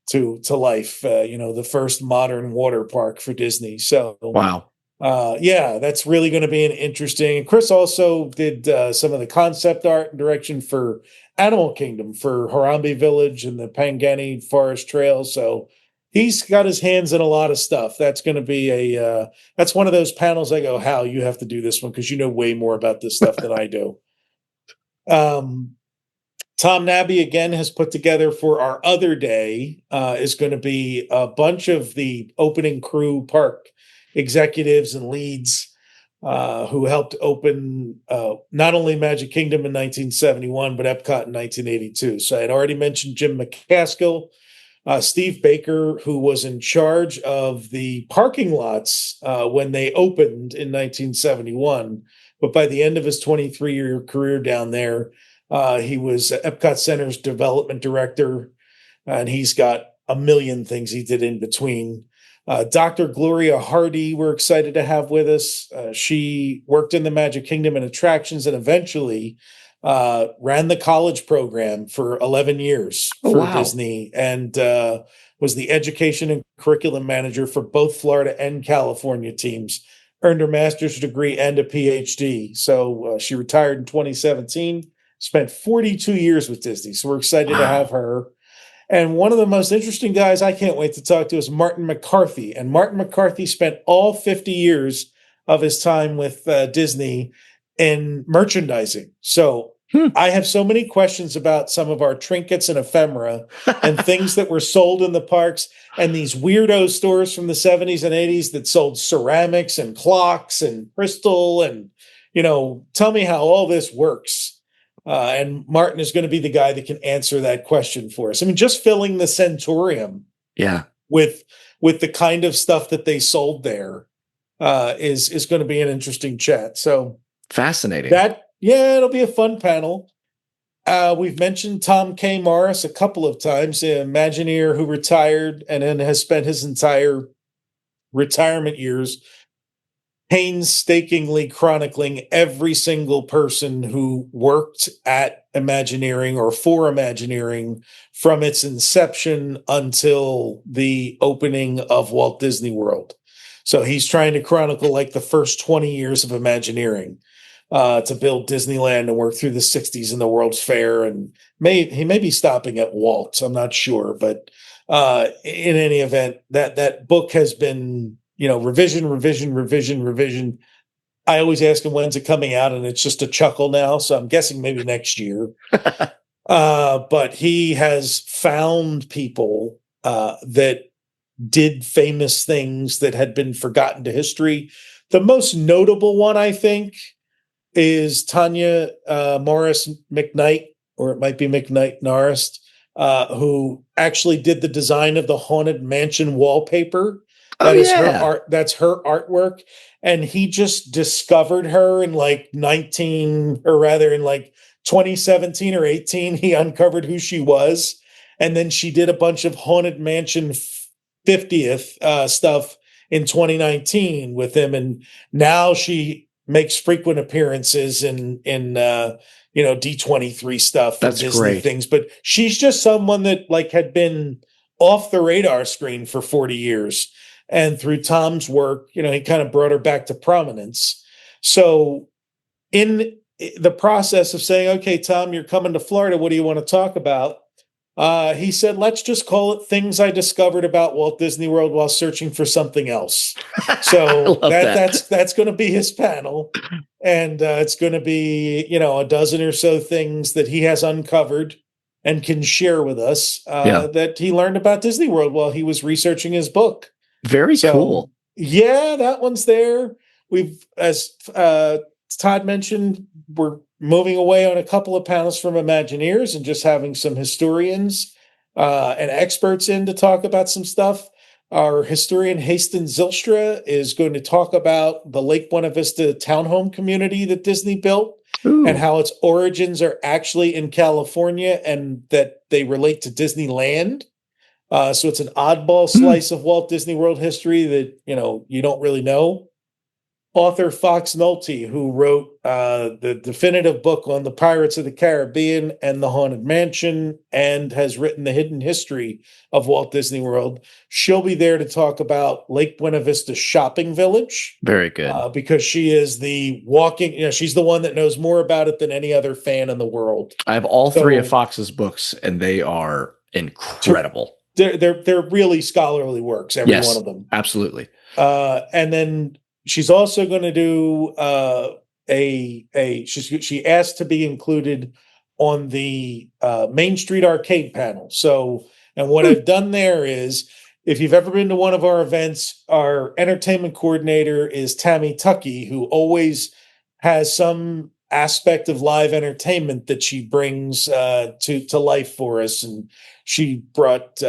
to life. The first modern water park for Disney. So wow. That's really going to be an interesting. And Chris also did some of the concept art and direction for Animal Kingdom, for Harambe Village and the Pangani Forest Trail. So he's got his hands in a lot of stuff. That's going to be that's one of those panels I go, Hal, you have to do this one because you know way more about this stuff than I do. Tom Nabby, again, has put together for our other day, is going to be a bunch of the opening crew park executives and leads who helped open not only Magic Kingdom in 1971, but Epcot in 1982. So I had already mentioned Jim McCaskill, Steve Baker, who was in charge of the parking lots when they opened in 1971. But by the end of his 23-year career down there, he was Epcot Center's development director, and he's got a million things he did in between. Dr. Gloria Hardy, we're excited to have with us. She worked in the Magic Kingdom and attractions and eventually ran the college program for 11 years for Disney and was the education and curriculum manager for both Florida and California teams. earned her master's degree and a PhD. So she retired in 2017, spent 42 years with Disney. So we're excited to have her. And one of the most interesting guys I can't wait to talk to is Martin McCarthy. And Martin McCarthy spent all 50 years of his time with Disney in merchandising. So I have so many questions about some of our trinkets and ephemera and things that were sold in the parks, and these weirdo stores from the 70s and 80s that sold ceramics and clocks and crystal. And, tell me how all this works. And Martin is going to be the guy that can answer that question for us. I mean, just filling the Centurium with the kind of stuff that they sold there is going to be an interesting chat. So fascinating. It'll be a fun panel. We've mentioned Tom K. Morris a couple of times, an Imagineer who retired and then has spent his entire retirement years painstakingly chronicling every single person who worked at Imagineering or for Imagineering from its inception until the opening of Walt Disney World. So he's trying to chronicle like the first 20 years of Imagineering to build Disneyland and work through the 60s and the World's Fair. And he may be stopping at Walt, I'm not sure. But in any event, that book has been revision. I always ask him, when's it coming out? And it's just a chuckle now. So I'm guessing maybe next year. But he has found people that did famous things that had been forgotten to history. The most notable one, I think, is Tanya Morris McKnight, or it might be McKnight Norris, who actually did the design of the Haunted Mansion wallpaper. Her art. That's her artwork. And he just discovered her in like 2017 or 18. He uncovered who she was. And then she did a bunch of Haunted Mansion 50th stuff in 2019 with him. And now she makes frequent appearances in D23 stuff. That's and Disney great. Things. But she's just someone that had been off the radar screen for 40 years. And through Tom's work, he kind of brought her back to prominence. So in the process of saying, okay, Tom, you're coming to Florida, what do you want to talk about? He said, let's just call it Things I Discovered About Walt Disney World While Searching for Something Else. So that's going to be his panel. And it's going to be, a dozen or so things that he has uncovered and can share with us that he learned about Disney World while he was researching his book. Very cool. Yeah, that one's there. We've, as Todd mentioned, we're moving away on a couple of panels from Imagineers and just having some historians and experts in to talk about some stuff. Our historian Hasten Zylstra is going to talk about the Lake Buena Vista townhome community that Disney built and how its origins are actually in California and that they relate to Disneyland. So it's an oddball slice of Walt Disney World history that, you don't really know. Author Fox Nolte, who wrote the definitive book on the Pirates of the Caribbean and the Haunted Mansion and has written the hidden history of Walt Disney World. She'll be there to talk about Lake Buena Vista Shopping Village. Very good. Because she is the she's the one that knows more about it than any other fan in the world. I have all three of Fox's books, and they are incredible. They're really scholarly works, every one of them. Absolutely. And then she's also going to do she asked to be included on the Main Street Arcade panel. So, and what I've done there is, if you've ever been to one of our events, our entertainment coordinator is Tammy Tuckey, who always has some aspect of live entertainment that she brings to life for us. And she brought,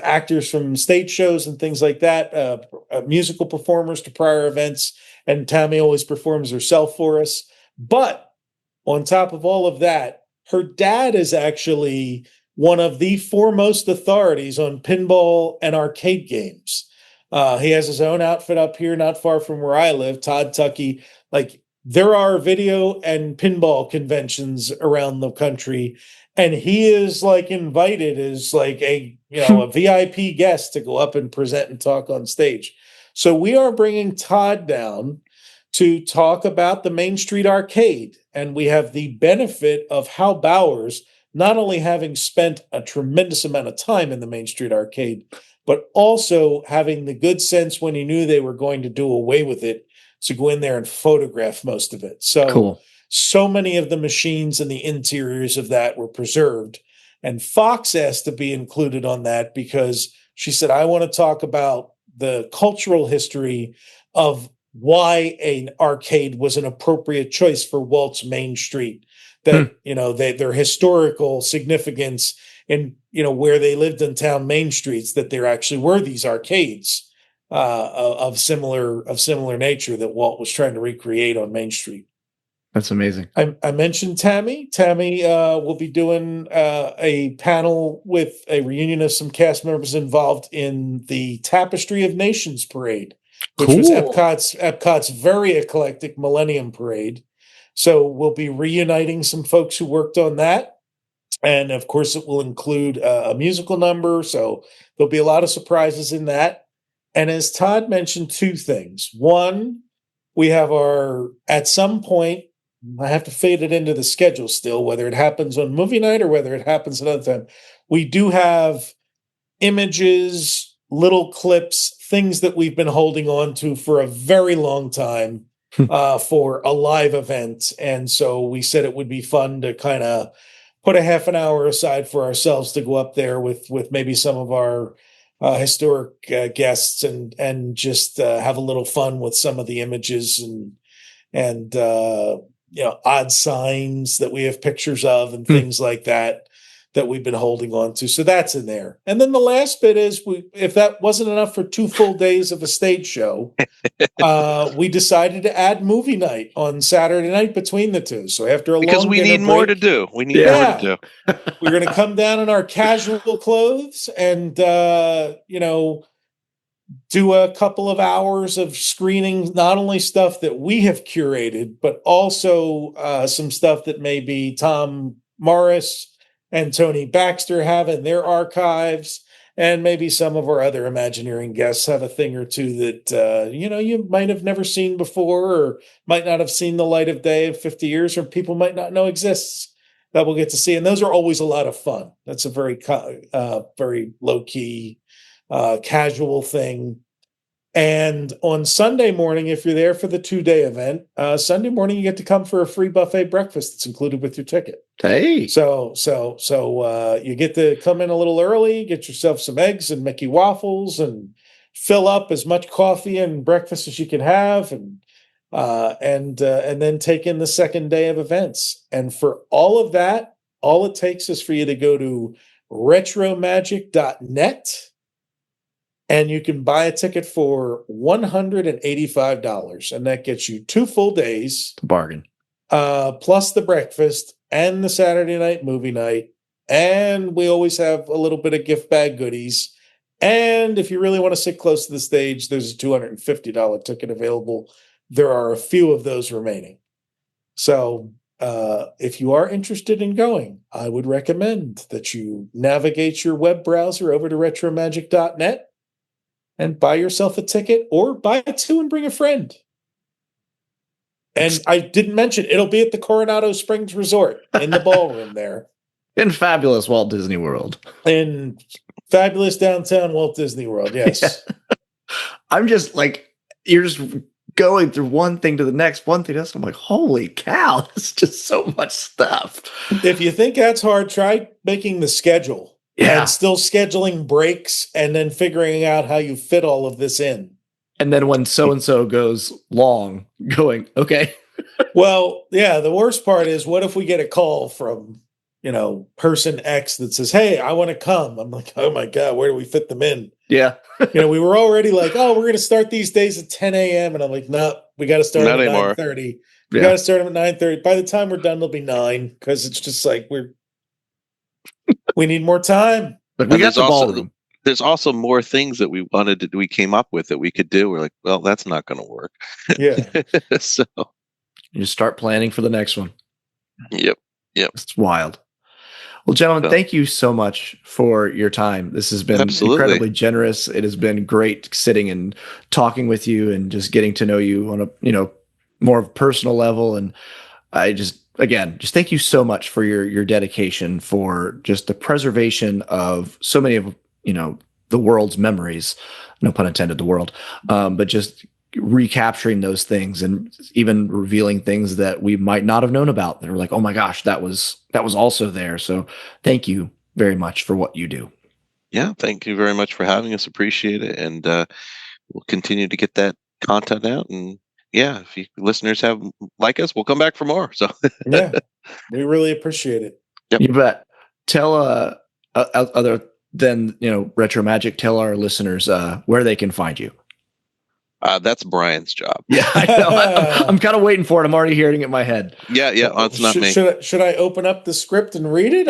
actors from stage shows and things like that, musical performers to prior events. And Tammy always performs herself for us. But on top of all of that, her dad is actually one of the foremost authorities on pinball and arcade games. He has his own outfit up here, not far from where I live, Todd Tuckey. There are video and pinball conventions around the country, and he is invited as a VIP guest to go up and present and talk on stage. So we are bringing Todd down to talk about the Main Street Arcade. And we have the benefit of Hal Bowers not only having spent a tremendous amount of time in the Main Street Arcade, but also having the good sense when he knew they were going to do away with it to go in there and photograph most of it. So, Cool. So many of the machines and the interiors of that were preserved. And Fox asked to be included on that because she said, I want to talk about the cultural history of why an arcade was an appropriate choice for Walt's Main Street. That, their historical significance in, where they lived in town, main streets, that there actually were these arcades of similar nature that Walt was trying to recreate on Main Street. That's amazing. I mentioned Tammy. Tammy will be doing a panel with a reunion of some cast members involved in the Tapestry of Nations parade, which was Epcot's very eclectic Millennium Parade. So we'll be reuniting some folks who worked on that. And of course, it will include a musical number. So there'll be a lot of surprises in that. And as Todd mentioned, two things. One, we have at some point, I have to fade it into the schedule still, whether it happens on movie night or whether it happens another time. We do have images, little clips, things that we've been holding on to for a very long time for a live event. And so we said it would be fun to kind of put a half an hour aside for ourselves to go up there with maybe some of our historic guests and just have a little fun with some of the images and odd signs that we have pictures of and things like that we've been holding on to. So that's in there. And then the last bit is if that wasn't enough for 2 full days of a stage show, we decided to add movie night on Saturday night between the two. So after because we need more to do. We need more to do. We're going to come down in our casual clothes and, do a couple of hours of screening, not only stuff that we have curated, but also some stuff that maybe Tom Morris and Tony Baxter have in their archives. And maybe some of our other Imagineering guests have a thing or two that, you might have never seen before or might not have seen the light of day in 50 years or people might not know exists that we'll get to see. And those are always a lot of fun. That's a very, very low-key, casual thing. And on Sunday morning, if you're there for the 2-day event, Sunday morning you get to come for a free buffet breakfast that's included with your ticket. Hey, so you get to come in a little early, get yourself some eggs and Mickey waffles, and fill up as much coffee and breakfast as you can have, and then take in the second day of events. And for all of that, all it takes is for you to go to retromagic.net. And you can buy a ticket for $185, and that gets you 2 full days. Bargain. Plus the breakfast and the Saturday night movie night. And we always have a little bit of gift bag goodies. And if you really want to sit close to the stage, there's a $250 ticket available. There are a few of those remaining. So if you are interested in going, I would recommend that you navigate your web browser over to retromagic.net. And buy yourself a ticket or buy 2 and bring a friend. And I didn't mention, it'll be at the Coronado Springs Resort in the ballroom there. In fabulous Walt Disney World. In fabulous downtown Walt Disney World, yes. Yeah. I'm just you're just going through one thing to the next, one thing to the next. I'm like, holy cow, it's just so much stuff. If you think that's hard, try making the schedule. Yeah. And still scheduling breaks and then figuring out how you fit all of this in. And then when so-and-so goes long, going, okay. Well, yeah, the worst part is what if we get a call from, person X that says, hey, I want to come. I'm like, oh my God, where do we fit them in? Yeah. We were already like, oh, we're going to start these days at 10 a.m. And I'm like, no, we got to start at 9:30. We got to start them at 9:30. By the time we're done, they'll be 9 because it's just like we need more time. But we got the ballroom. There's also more things that we came up with that we could do. We're like, well, that's not going to work. Yeah. So you start planning for the next one. Yep. It's wild. Well, gentlemen, thank you so much for your time. This has been incredibly generous. It has been great sitting and talking with you and just getting to know you on a, more of a personal level. And I just thank you so much for your dedication for just the preservation of so many of, the world's memories, no pun intended, the world, but just recapturing those things and even revealing things that we might not have known about that are like, oh my gosh, that was also there. So thank you very much for what you do. Yeah, thank you very much for having us. Appreciate it. And we'll continue to get that content out. And yeah, if you listeners like us, we'll come back for more. So yeah, we really appreciate it. Yep. You bet. Tell other than Retro Magic, tell our listeners where they can find you. That's Brian's job. Yeah, I know. I'm kind of waiting for it. I'm already hearing it in my head. Yeah. It's not me. Should I open up the script and read it?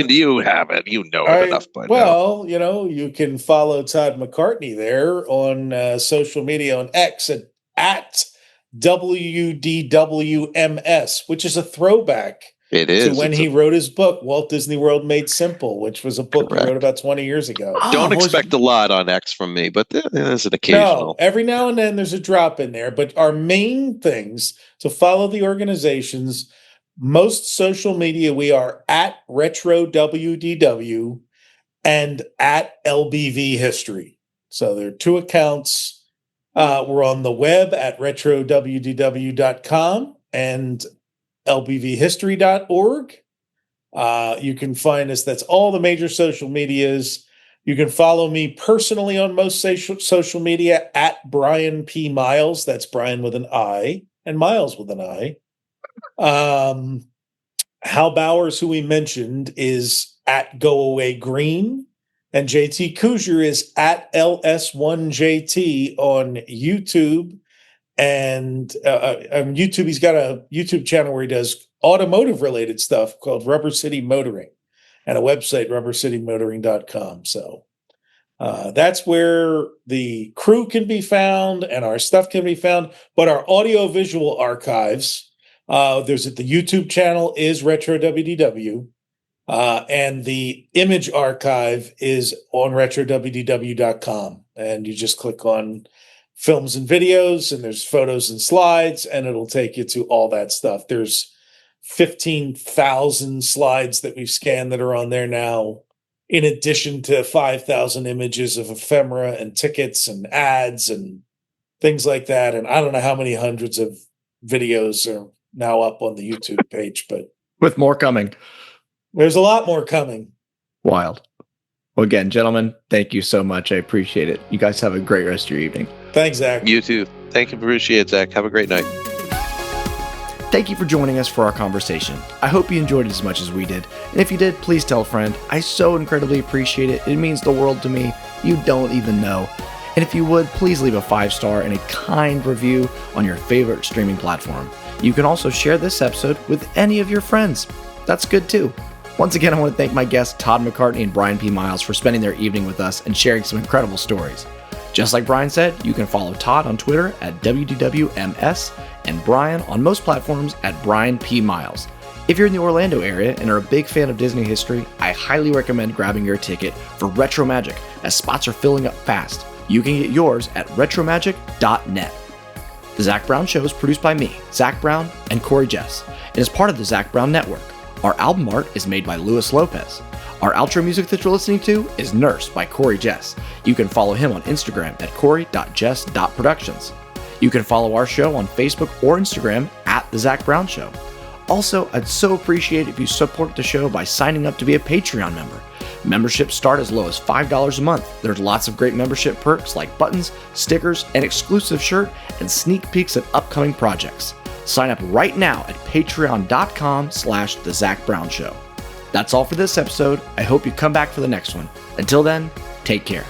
You have it. You know it enough by now. You can follow Todd McCartney there on social media on X at WDWMS, which is a throwback. It is. To when he wrote his book, Walt Disney World Made Simple, which was a book he wrote about 20 years ago. Don't expect a lot on X from me, but there's an occasional. No, every now and then there's a drop in there. But our main things to follow the organizations, most social media, we are at Retro WDW and at LBV History. So there are two accounts. We're on the web at retrowdw.com and lbvhistory.org. You can find us. That's all the major social medias. You can follow me personally on most social media at Brian P. Miles. That's Brian with an I and Miles with an I. Hal Bowers, who we mentioned, is at Go Away Green. And JT Kuzier is at LS1JT on YouTube. And on YouTube, he's got a YouTube channel where he does automotive related stuff called Rubber City Motoring and a website, rubbercitymotoring.com. So that's where the crew can be found and our stuff can be found. But our audio visual archives, there's the YouTube channel is Retro WDW. And the image archive is on retrowdw.com. And you just click on films and videos, and there's photos and slides, and it'll take you to all that stuff. There's 15,000 slides that we've scanned that are on there now, in addition to 5,000 images of ephemera and tickets and ads and things like that. And I don't know how many hundreds of videos are now up on the YouTube page, but with more coming. There's a lot more coming. Wild. Well, again, gentlemen, thank you so much. I appreciate it. You guys have a great rest of your evening. Thanks, Zach. You too. Thank you. Appreciate it, Zach. Have a great night. Thank you for joining us for our conversation. I hope you enjoyed it as much as we did. And if you did, please tell a friend. I so incredibly appreciate it. It means the world to me. You don't even know. And if you would, please leave a 5-star and a kind review on your favorite streaming platform. You can also share this episode with any of your friends. That's good too. Once again, I want to thank my guests Todd McCartney and Brian P. Miles for spending their evening with us and sharing some incredible stories. Just like Brian said, you can follow Todd on Twitter at WDWMS and Brian on most platforms at Brian P. Miles. If you're in the Orlando area and are a big fan of Disney history, I highly recommend grabbing your ticket for Retro Magic, as spots are filling up fast. You can get yours at retromagic.net. The Zach Brown Show is produced by me, Zach Brown, and Corey Jess, and is part of the Zach Brown Network. Our album art is made by Louis Lopez. Our outro music that you're listening to is Nurse by Corey Jess. You can follow him on Instagram at corey.jess.productions. You can follow our show on Facebook or Instagram at The Zach Brown Show. Also, I'd so appreciate it if you support the show by signing up to be a Patreon member. Memberships start as low as $5 a month. There's lots of great membership perks like buttons, stickers, an exclusive shirt, and sneak peeks at upcoming projects. Sign up right now at patreon.com/The Zach Brown Show. That's all for this episode. I hope you come back for the next one. Until then, take care.